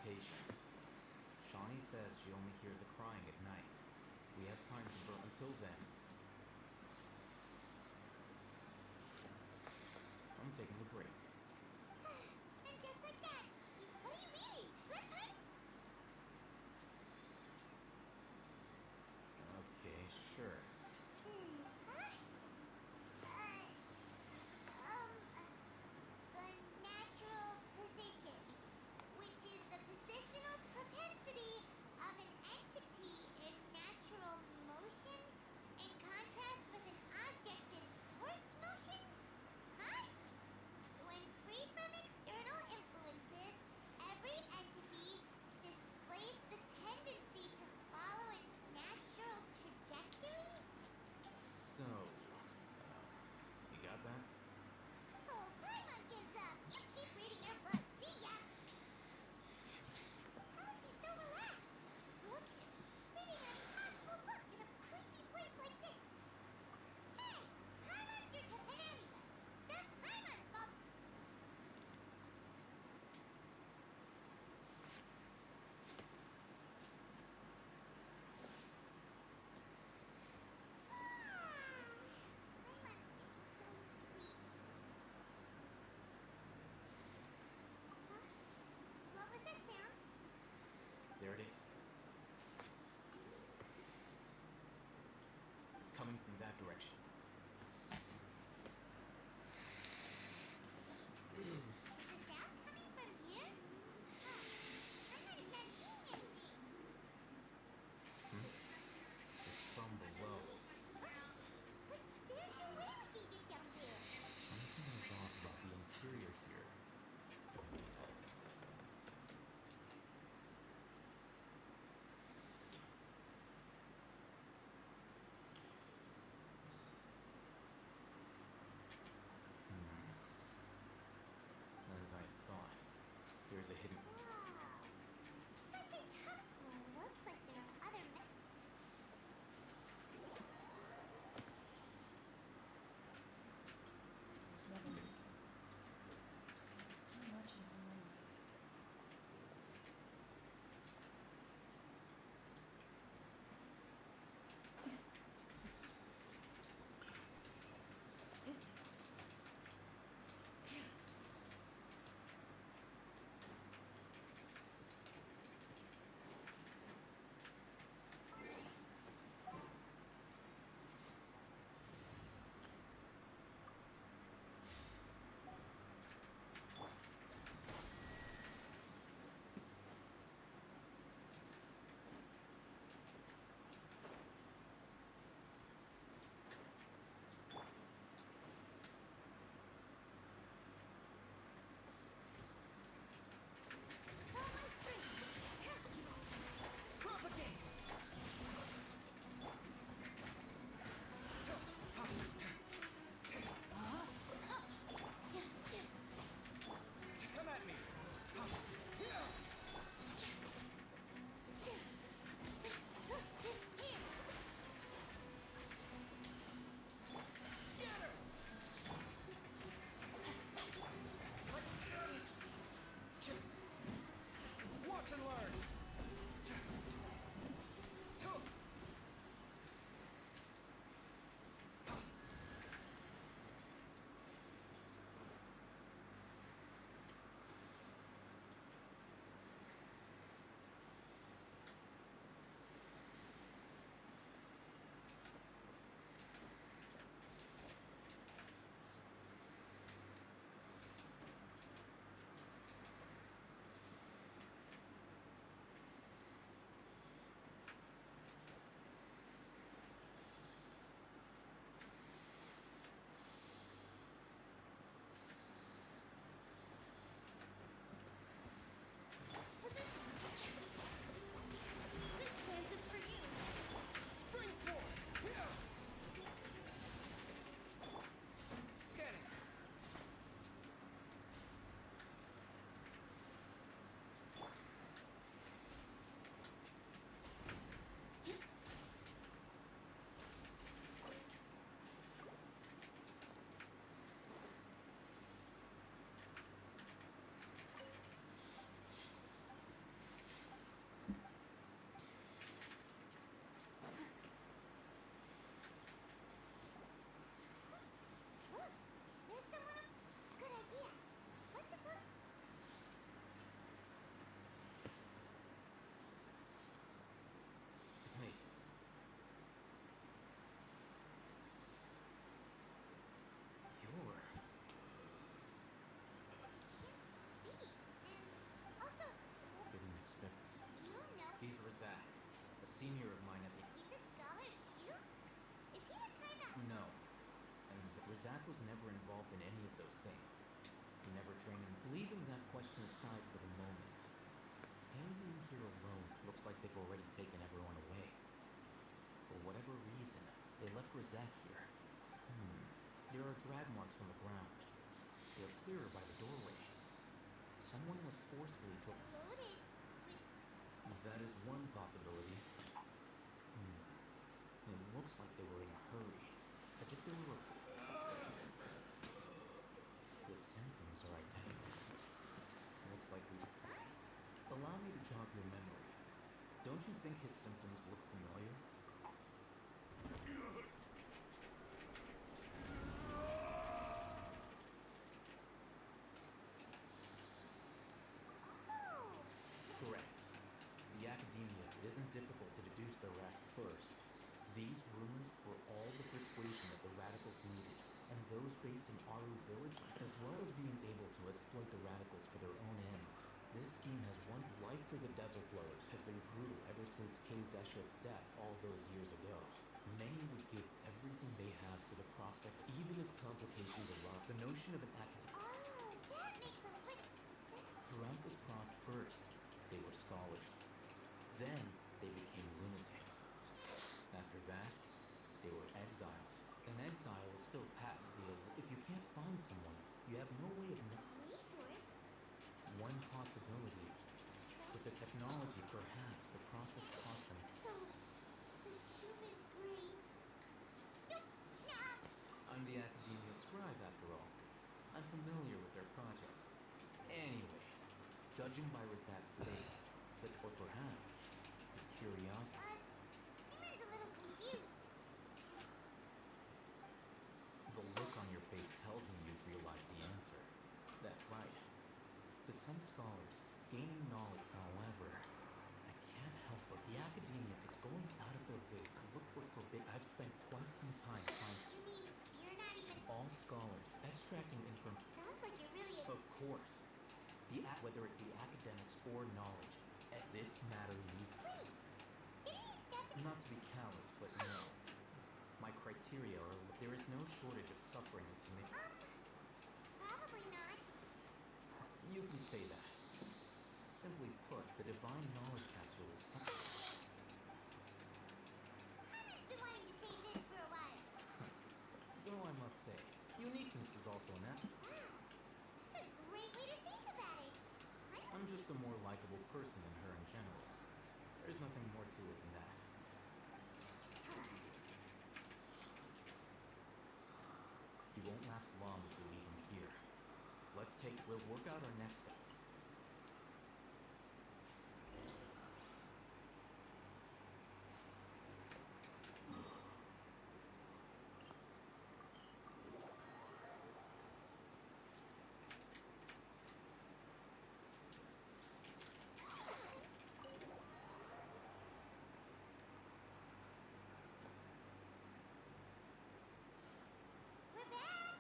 Patience. Shawnee says she only hears the crying at night. We have time to burn until then. I'm taking a break. And just like that, what are you reading? Okay, sure. The natural position, which is the positional propensity of an entity in natural motion, in contrast with an object in forced motion? Huh? When free from external influences, every entity displays the tendency to follow its natural trajectory? So, you got that? Oh, Paimon gives up. You keep reading your book. See ya. How is he so relaxed? Look at him, reading an impossible book in a creepy place like this. Hey, Paimon's your tippin' anyway. It's not Paimon's fault. What was that sound? There it is. It's coming from that direction. Is the sound coming from here? Huh. Paimon's not seeing anything. It's from below. But there's no way we can get down there. Something is off about the interior here. question aside for the moment, him being here alone looks like they've already taken everyone away. For whatever reason, they left Razak here. There are drag marks on the ground. They're clearer by the doorway. Someone was forcefully Loaded with... That is one possibility. It looks like they were in a hurry, as if they were... The symptoms are identical. Looks like we... Allow me to jog your memory. Don't you think his symptoms look familiar? Correct. The academia, it isn't difficult to deduce their act first. These rumors were all the persuasion that the radicals needed, and those based in Aru village, as well as being able to exploit the radicals for their own ends. This scheme has won. Life for the desert dwellers has been brutal ever since King Deshret's death all those years ago. Many would give everything they have for the prospect, even if complications arise. The notion of an academic... Oh, that makes a... But... Throughout this process, first, they were scholars. Then, they became lunatics. After that, they were exiles. An exile is still patently illegal. If you can't find someone, you have no way of Resource? One possibility. With the technology, perhaps the process cost them. So, the human brain... Nope, nah. I'm the academia scribe, after all. I'm familiar with their projects. Anyway, judging by Razak's state, or perhaps his curiosity. Human's a little confused. The look on your face tells me you've realized the answer. That's right. To some scholars, gaining knowledge, however, I can't help but the academia is going out of their way to look for forbidden. I've spent quite some time trying to... You mean you're not even... All scholars extracting information. Sounds like you're really... Of course. Whether it be academics or knowledge, this matter needs... Wait! Didn't you step in... Not to be callous, but no. My criteria are... There is no shortage of suffering in submission. Probably not. You can say that. Simply put, the divine knowledge capsule is something... Haman's been wanting to say this for a while. Though I must say, uniqueness is also an app. Wow, that's a great way to think about it. I'm just a more likable person than her in general. There's nothing more to it than that. He won't last long if we leave him here. We'll work out our next step. We're back!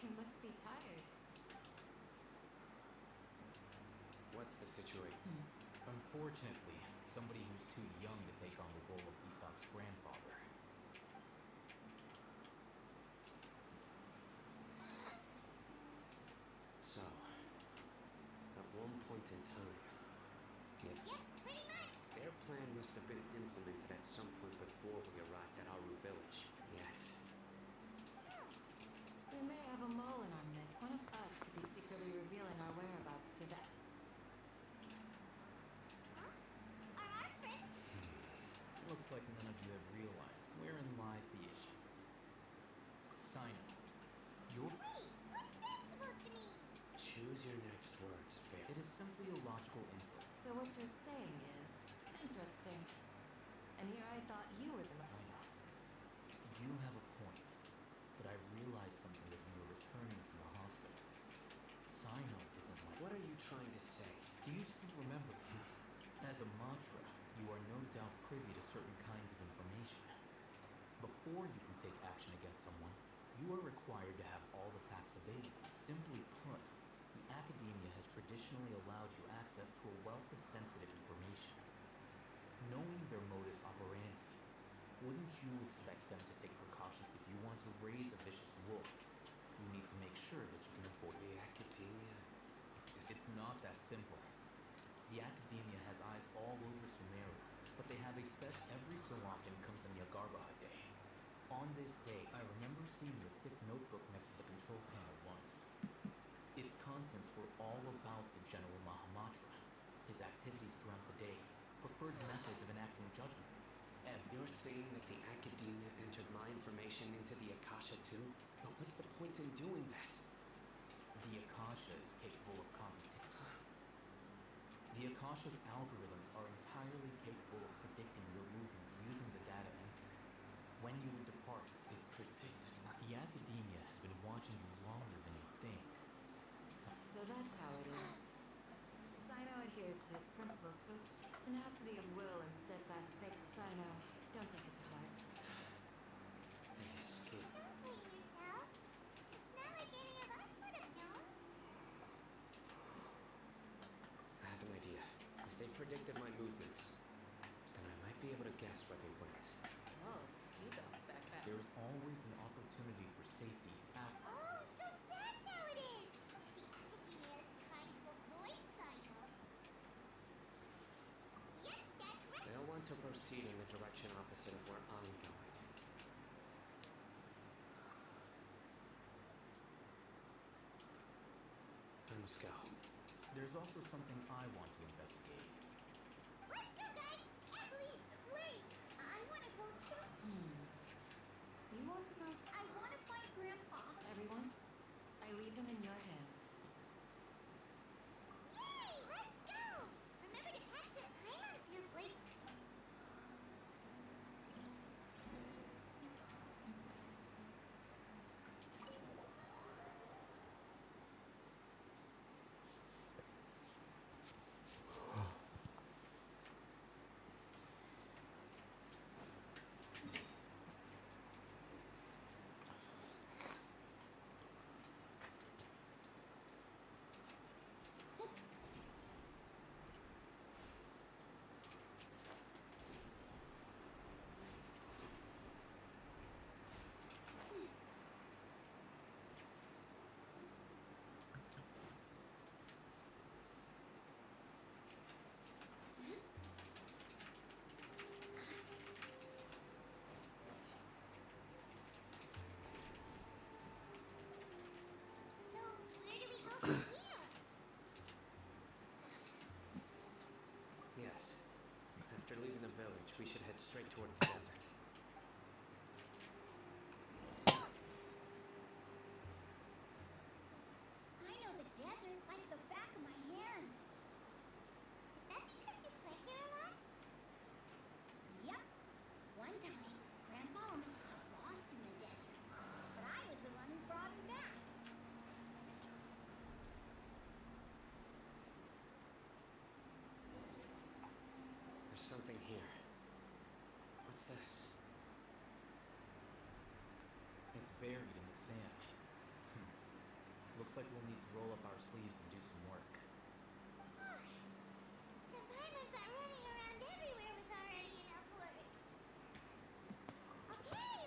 You must be tired. What's the situation? Unfortunately, somebody who's too young to take on the role of Isak's grandfather. So, at one point in time, Yep, pretty much. their plan must have been implemented at some point before we arrived at Aru village. Yet, We may have a mole in our midst. One of us could be secretly revealing our whereabouts to them. Huh? Our friend? Looks like none of you have realized wherein lies the issue. Sino, you're... Wait, what's that supposed to mean? choose your next words, fair. It is simply a logical inference. So what you're saying is interesting. And here I thought you were the... I know. You have a point. But I realized something as we were returning from the hospital. Sino isn't like... What are you trying to say? Do you still remember? As a mantra, you are no doubt privy to certain kinds of information. Before you can take action against someone, you are required to have all the facts available. Simply put, the academia has traditionally allowed you access to a wealth of sensitive information. Knowing their modus operandi, wouldn't you expect them to take precautions if you want to raise a vicious wolf? You need to make sure that you have a special every so often comes on Yagarbaha Day. On this day, I remember seeing the thick notebook next to the control panel once. Its contents were all about the General Mahamatra, his activities throughout the day, preferred methods of enacting judgment. Ev, you're saying that the Academia entered my information into the Akasha too? But what's the point in doing that? The Akasha is capable of computation. The Akasha's algorithms are entirely capable of predicting your movements using the data entered. When you would depart, it predicted. The Academia has been watching you longer than you think. So that's how it is. Sino adheres to his principles, so tenacity of will and steadfast faith. Sino, don't take it to heart. They escaped. Don't blame yourself. It's not like any of us would have known. I have an idea. If they predicted my movements, then I might be able to guess where they went. Whoa, you bounce back fast. There is always an opportunity for safety after. Oh, so that's how it is. The Academia is trying to avoid Sino. Yep, that's right. They'll want to proceed in the direction opposite of where I'm going. I must go. There's also something I want to investigate. Let's go, guys. Please, wait. I want to go too. You want to go? I want to find Grandpa. Everyone, I leave him in your hands. Yay, let's go. Remember to pack the Paimon feels like. So, where do we go from here? Yes. After leaving the village, we should head straight toward the desert. I know the desert like the back of my hand. Is that because you play here a lot? Yep. One time, Grandpa almost got lost in the desert, but I was the one who brought him back. There's something here. What's this? It's buried in the sand. Looks like we'll need to roll up our sleeves and do some work. The Paimon that running around everywhere was already enough work. Okay.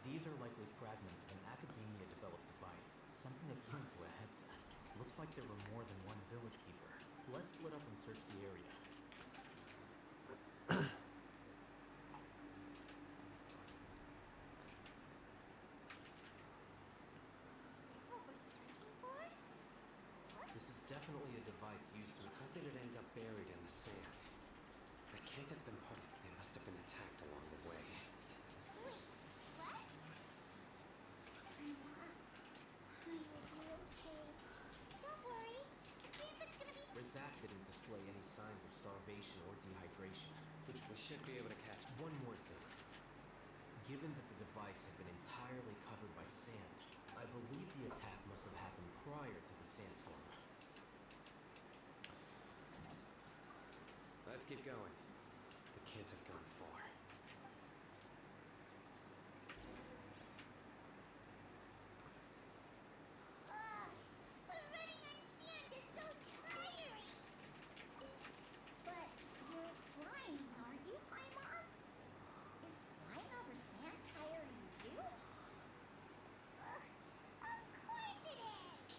These are likely fragments of an Academia-developed device, something akin to a headset. Looks like there were more than one village keeper. Let's split up and search the area. Is this what we're searching for? This is definitely a device used to. How did it end up buried in the sand? That can't have been part of it. They must have been attacked along the way. Wait, what? Grandpa, I will be okay. Don't worry. Grandpa's gonna be. Rizak didn't display any signs of starvation or dehydration, Which we should be able to catch. One more thing. Given that the device had been entirely covered by sand, I believe the attack must have happened prior to the sandstorm. Let's keep going. They can't have gone far. But running on sand is so tiring. But you're flying, aren't you, Paimon? Is flying over sand tiring too? Of course it is.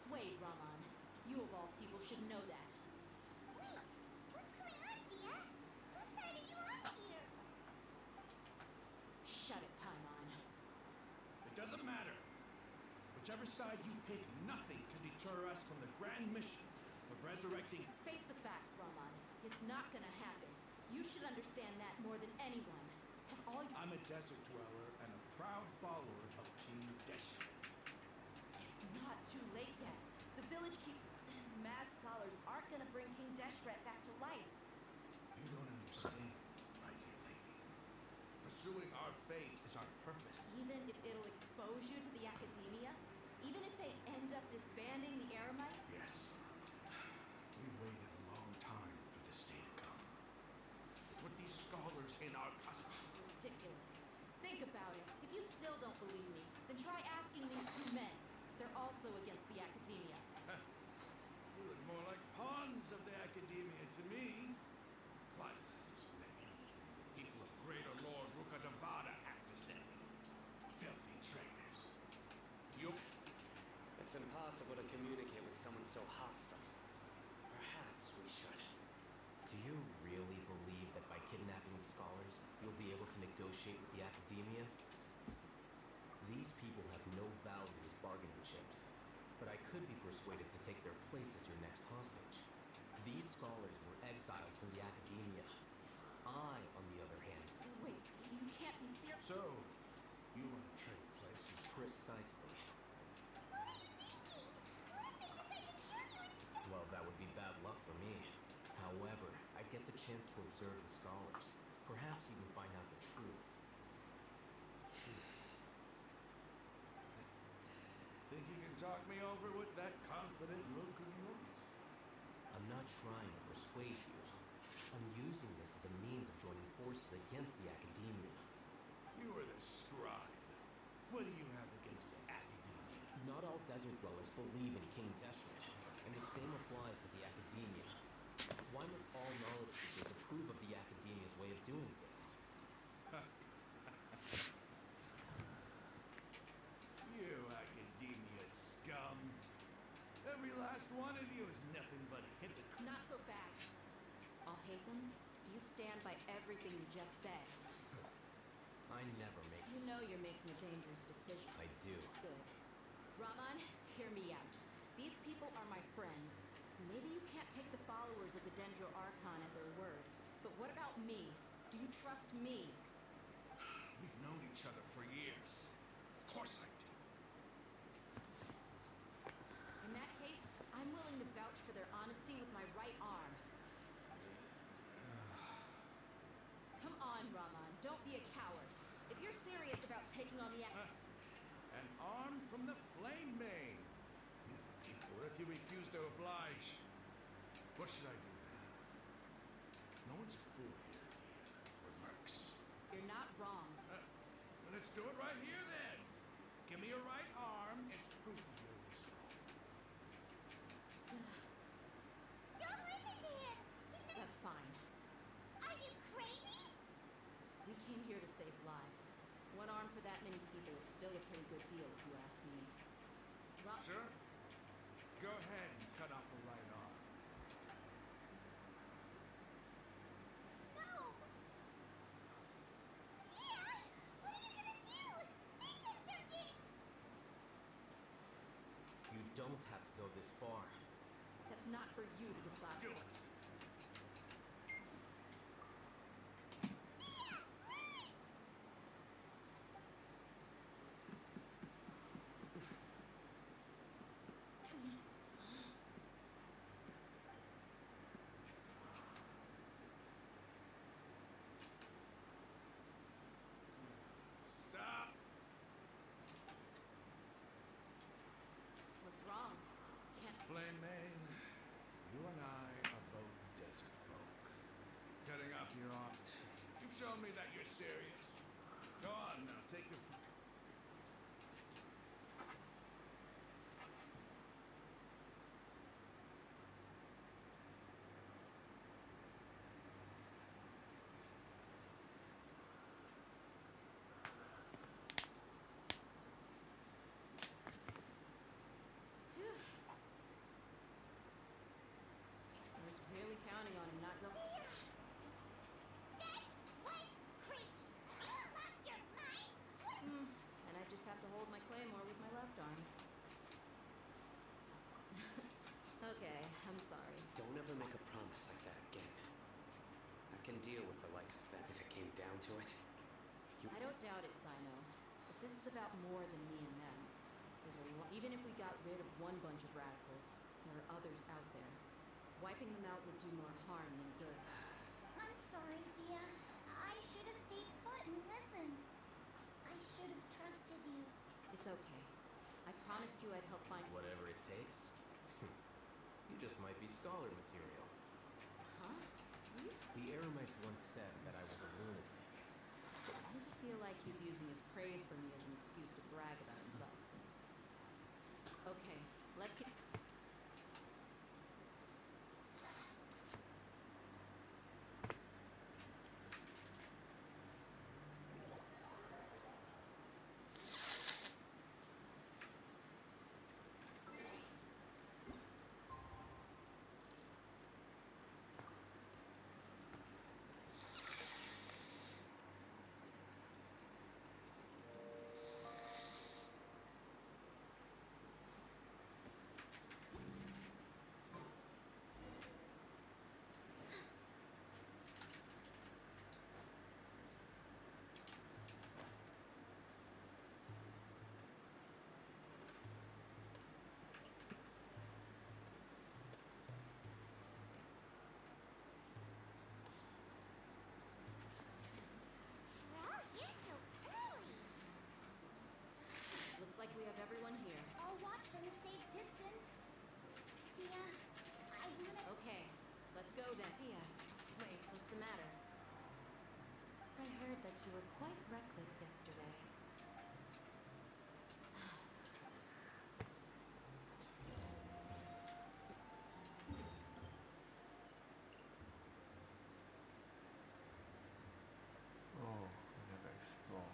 swayed, Raman. You of all people should know that. Wait, what's going on, Dia? Whose side are you on here? Shut it, Paimon. It doesn't matter. Whichever side you pick, nothing can deter us from the grand mission of resurrecting. Face the facts, Raman. It's not gonna happen. You should understand that more than anyone. Have all you... I'm a desert dweller and a proud follower of King Deshret. It's not too late yet. The village mad scholars aren't gonna bring King Deshret back to life. You don't understand, my dear lady. Pursuing our faith is our purpose. Even if it'll expose you to the academia? Even if they end up disbanding the Eremite? Yes. We've waited a long time for this day to come. Put these scholars in our custody. Ridiculous. Think about it. If you still don't believe me, then try asking these two men. They're also against the academia. You look more like pawns of the academia to me. Why, listen to anything the people of Greater Lord Rukadavada have to say. Filthy traitors. You... It's impossible to communicate with someone so hostile. Perhaps we should. Do you really believe that by kidnapping the scholars, you'll be able to negotiate with the academia? These people have no value as bargaining chips, but I could be persuaded to take their place as your next hostage. These scholars were exiled from the academia. I, on the other hand... Wait, you can't be serious. So, you want to trade places? Precisely. What are you thinking? What if they decide to kill you instead? Well, that would be bad luck for me. However, I get the chance to observe the scholars, perhaps even find out the truth. Think you can talk me over with that confident look of yours? I'm not trying to persuade you. I'm using this as a means of joining forces against the academia. You are the scribe. What do you have against the academia? Not all desert dwellers believe in King Deshret, and the same applies to the academia. Why must all knowledge seekers approve of the academia's way of doing things? You academia scum. Every last one of you is nothing but a hypocrite. Not so fast. I'll hate them. Do you stand by everything you just said? I never make... You know you're making a dangerous decision. I do. Good. Raman, hear me out. These people are my friends. Maybe you can't take the followers of the Dendro Archon at their word. But what about me? Do you trust me? We've known each other for years. Of course I do. In that case, I'm willing to vouch for their honesty with my right arm. Come on, Raman. Don't be a coward. If you're serious about taking on the... An arm from the Flame Mane. Or if you refuse to oblige, what should I do then? No one's a fool here, dear. We're mercs. You're not wrong. Let's do it right here then. Give me your right arm as proof of your resolve. Don't listen to him! That's fine. Are you crazy? We came here to save lives. One arm for that many people is still a pretty good deal, if you ask me. Sure. Go ahead and cut off the right arm. No! Dia! What are you gonna do? Think of something! You don't have to go this far. That's not for you to decide. Do it! Stop! What's wrong? Can't... Flame Mane, you and I are both desert folk. Cutting off your arm. You've shown me that you're serious. Go on now, take your... okay. I'm sorry. Don't ever make a promise like that again. I can deal with the likes of them if it came down to it. I don't doubt it, Sino. But this is about more than me and them. Even if we got rid of one bunch of radicals, there are others out there. Wiping them out would do more harm than good. I'm sorry, Dia. I should have stayed put and listened. I should have trusted you. It's okay. I promised you I'd help find... Whatever it takes. You just might be scholar material. Huh? The Eremites once said that I was a lunatic. Why does it feel like he's using his praise for me as an excuse to brag about himself? Okay, let's get... Wow, you're so early. Looks like we have everyone here. I'll watch from a safe distance. Dia, I wanna... Okay, let's go then. Dia, wait, What's the matter? I heard that you were quite reckless yesterday. Oh, I gotta explore.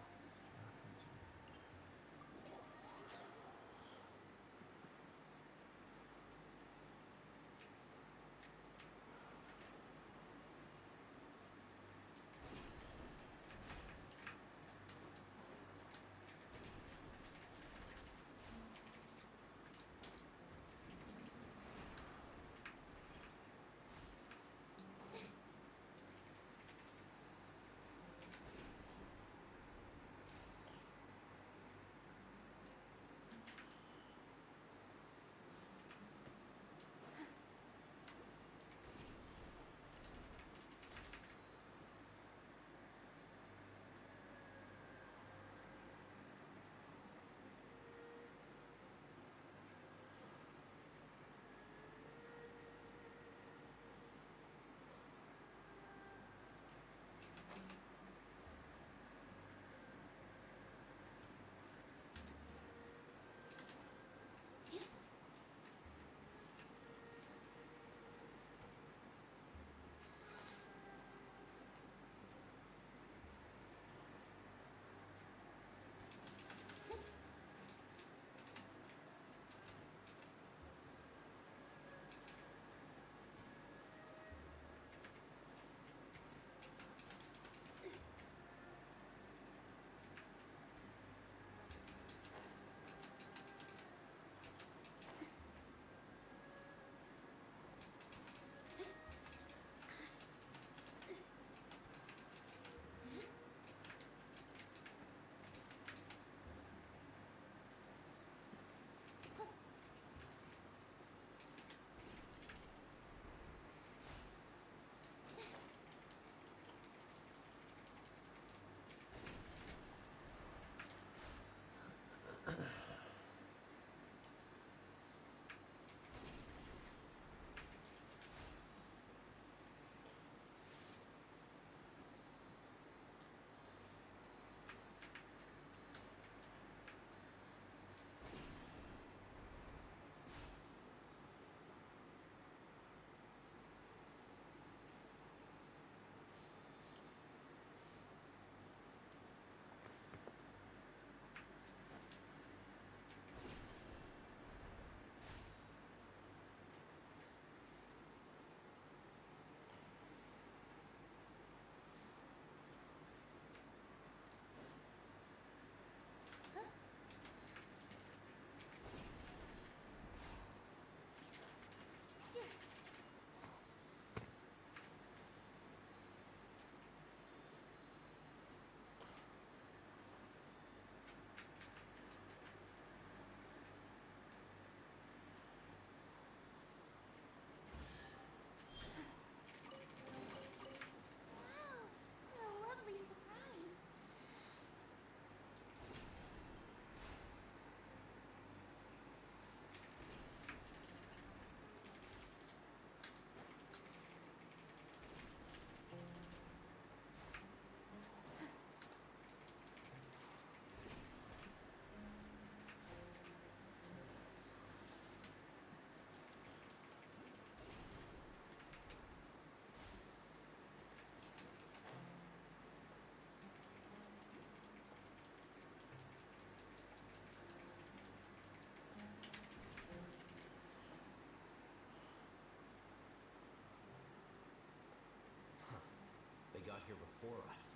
before us.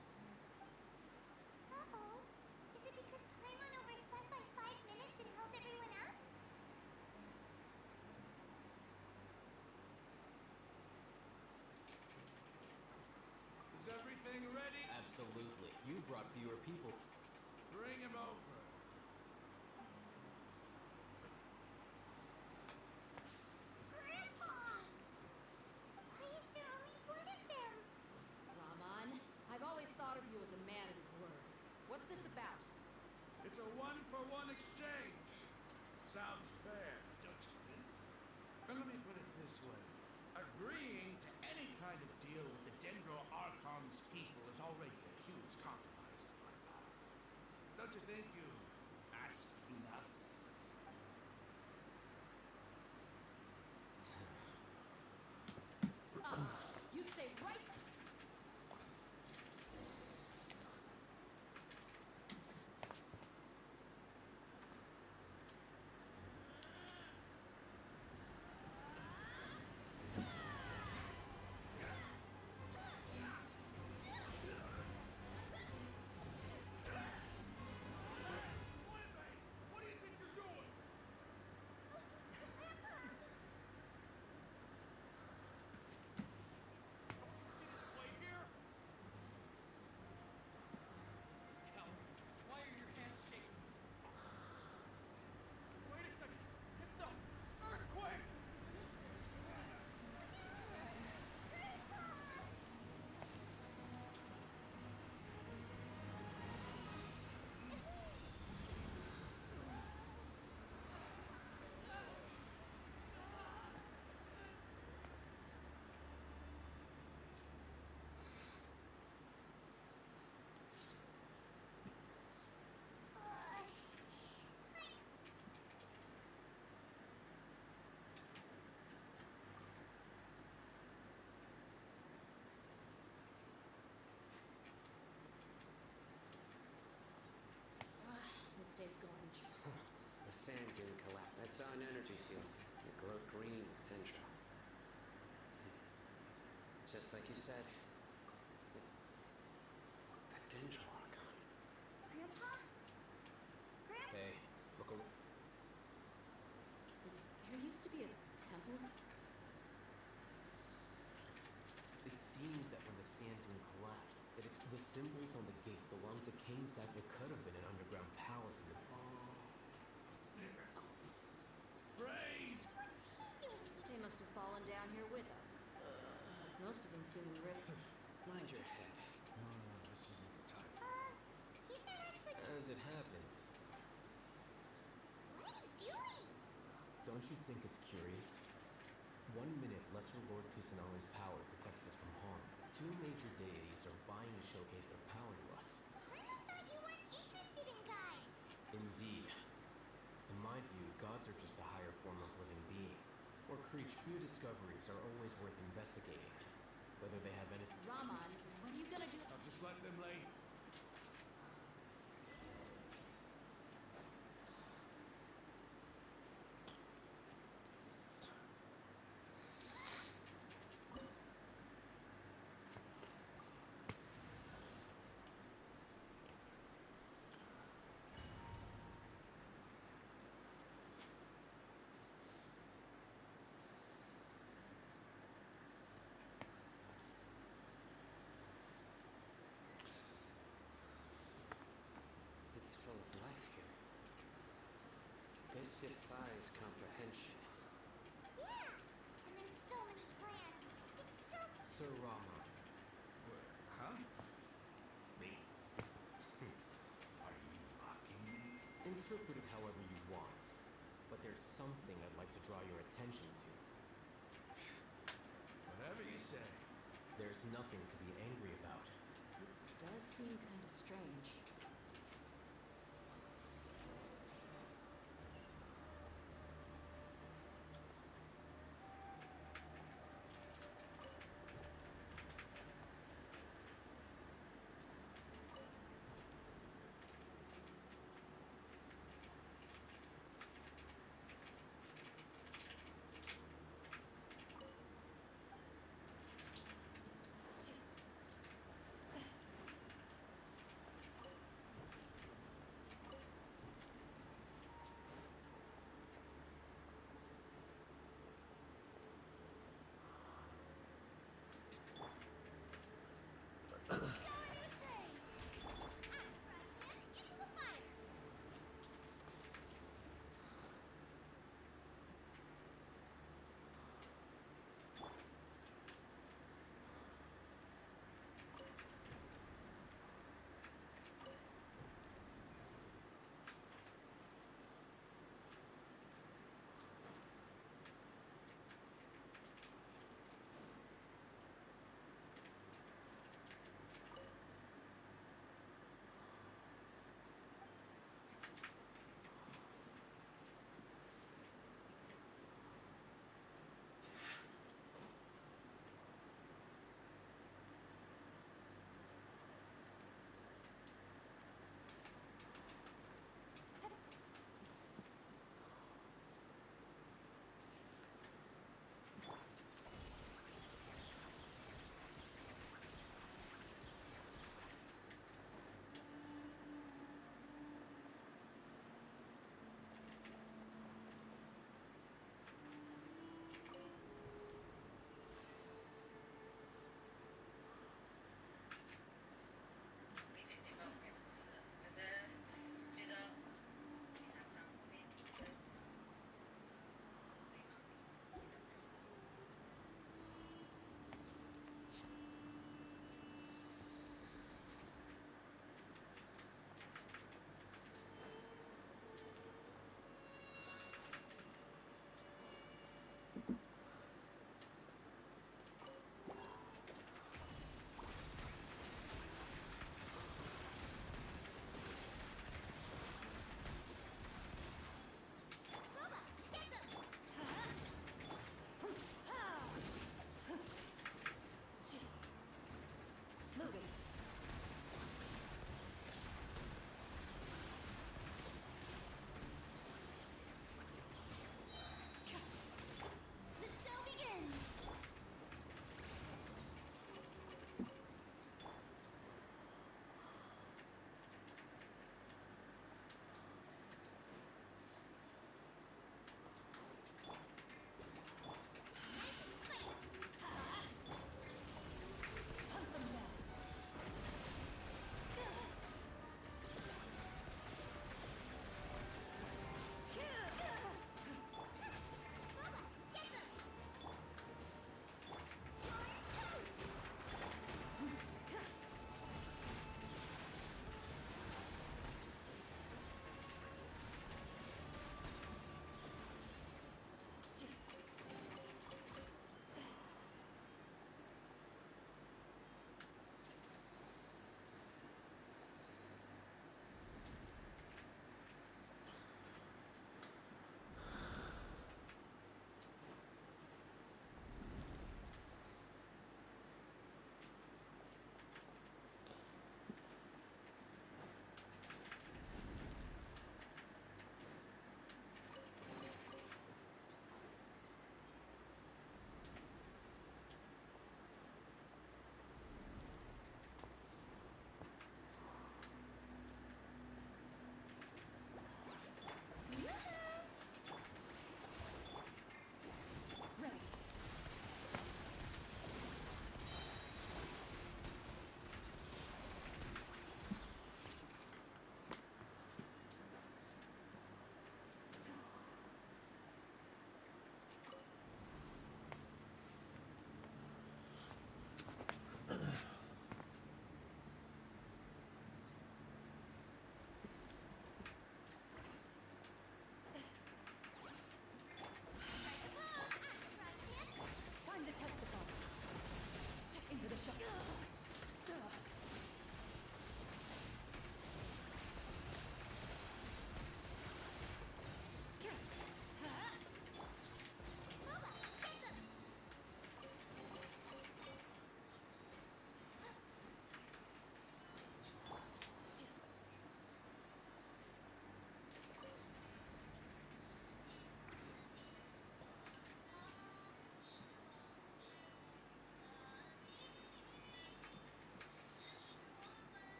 Uh-oh. Is it because Paimon overslept by 5 minutes and held everyone up? Is everything ready? Absolutely. You brought fewer people. Bring him over. Grandpa! Why is there only one of them? Raman, I've always thought of you as a man of his word. What's this about? It's a one-for-one exchange. Sounds fair, don't you think? Now let me put it this way. Agreeing to any kind of deal with the Dendro Archon's people is already a huge compromise on my part. Don't you think you've asked enough? You stay right. What do you think you're doing? See this blade here? Coward. Why are your hands shaking? Wait a second. It's a earthquake! This day's going. The sand didn't collapse. I saw an energy field. It glowed green with Dendro. Just like you said. The Dendro Archon. Grandpa? Grandpa? Hey, look over. There used to be a temple. It seems that when the sand dune collapsed, the symbols on the gate belonged to King Deck. It could have been an underground palace in the... Miracle. Praise! They must have fallen down here with us. Most of them seem to be ready. Mind your head. No, this isn't the time. He's not actually... As it happens, What are you doing? don't you think it's curious? 1 minute, Lesser Lord Kusanaga's power protects us from harm. 2 major deities are vying to showcase their power to us. I thought you weren't interested in guys. Indeed. In my view, gods are just a higher form of living being. Or creature. New discoveries are always worth investigating. Whether they have anything... Raman, what are you gonna do? I'll just let them lay. It's full of life here. This defies comprehension. Yeah. And there's so many plants. It's so... Sir Rama, Huh? Me? Are you mocking me? interpret it however you want. But there's something I'd like to draw your attention to. Whatever you say. There's nothing to be angry about. It does seem kind of strange.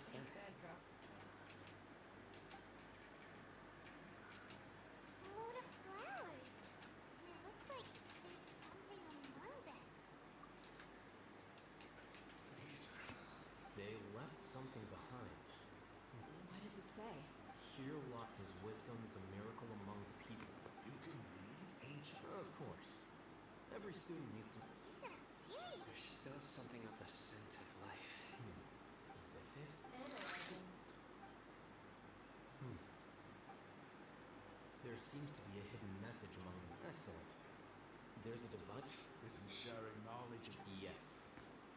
What's that? A load of flowers. And it looks like there's something among them. They left something behind. What does it say? Here lot his wisdom is a miracle among the people. You can read ancient. Of course. Every student needs to... He's not serious. There's still something of the scent of life. Is this it? There seems to be a hidden message among these. Excellent. There's a device. Isn't sharing knowledge. Yes.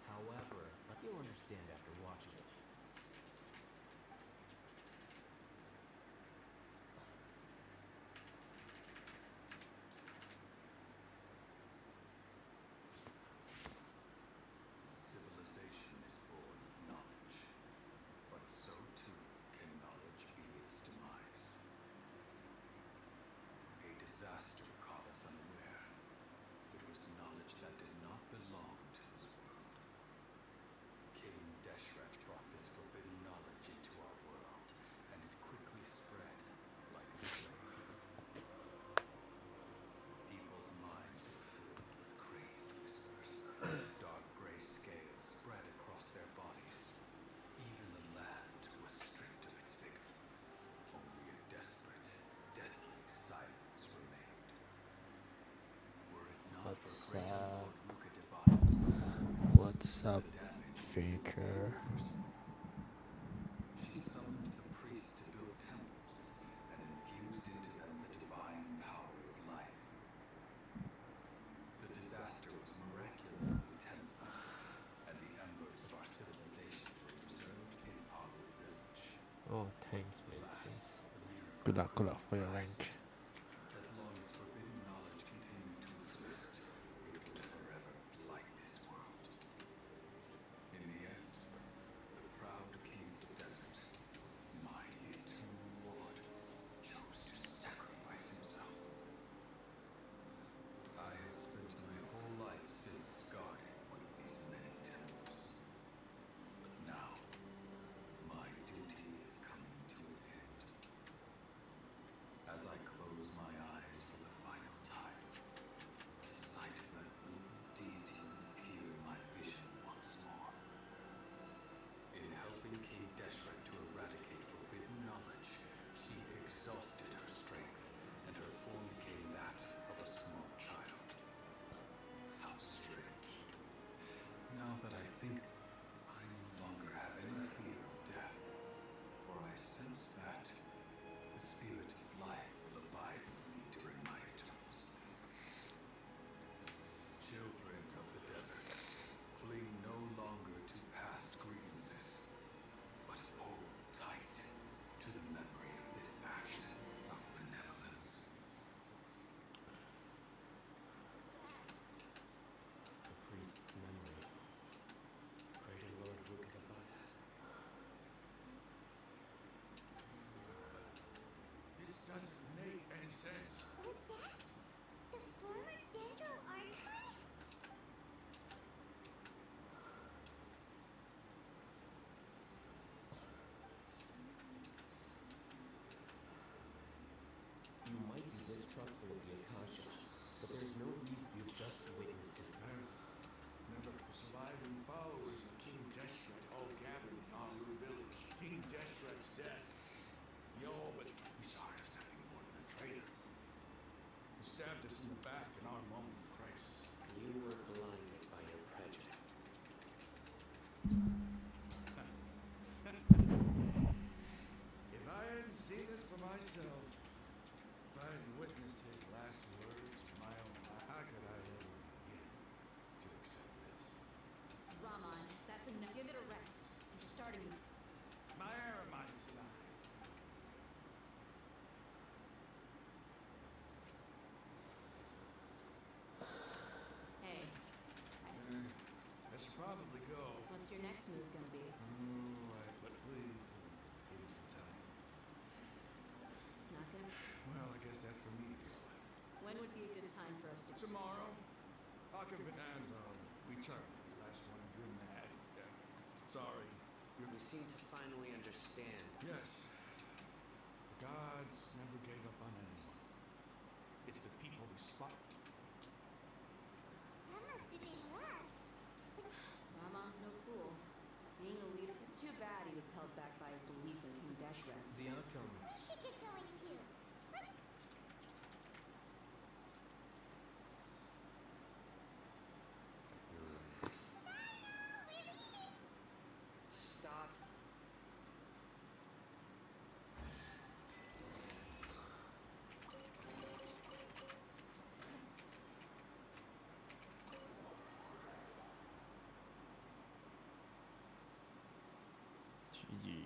However, you'll understand after watching it. Civilization is born of knowledge, but so too can knowledge be its demise. A disaster caught us unaware. It was knowledge that did not belong to this world. King Deshret brought this forbidden knowledge into our world, and it quickly spread like a plague. People's minds were filled with crazed whispers. Dark gray scales spread across their bodies. Even the land was stripped of its vigor. Only a desperate, deathly silence remained. Were it not for What's greater up? Lord Rukadevada, What's up, Faker? she summoned the priests to build temples and infused into them the divine power of life. The disaster was miraculously tempered, and the embers of our civilization were preserved in our village. Oh, thanks, man. Alas, the miracle Good luck could for your not rank. last. As long as forbidden knowledge continued to exist, it would forever blight this world. In the end, the proud king of the desert, my eternal lord, chose to sacrifice himself. I have spent my whole life since guarding one of these many temples. But now, my duty is coming to an end. As I close my eyes for the final time, the sight of that noble deity will appear in my vision once more. In helping King Deshret to eradicate forbidden knowledge, she exhausted her strength, and her form became that of a small child. How strange. Now that I think, I no longer have any fear of death, for I sense that the spirit of life will abide with me during my eternal sleep. Children of the desert, cling no longer to past grievances, but hold tight to the memory of this act of benevolence. The priest's memory. Greater Lord Rukadevada. This doesn't make any sense. Was that the former Dendro archive? You might be distrustful of the Akasha, but there's no reason you've just witnessed his power. Never surviving followers of King Deshret all gathered in Alu village. King Deshret's death. Yo, but we saw him as nothing more than a traitor. He stabbed us in the back in our moment of crisis. You were blinded by your prejudice. If I hadn't seen this for myself, if I hadn't witnessed his last words to my own life, how could I ever begin to accept this? Raman, that's enough. Give it a rest. You're starting. My Aramites and I. Hey, I should probably go. what's your next move gonna be? Right, but please, give me some time. It's not gonna. Well, I guess that's for me to deal with. When would be a good time for us to? Tomorrow, I'll convince and return. Last one, you're mad. Yeah. Sorry. You seem to finally understand. Yes. The gods never gave up on anyone. It's the people we spot. That must have been rough. Ramon's no fool. Being a leader, it's too bad he was held back by his belief in King Deshret. The outcome. We should get going too. Stop. GG。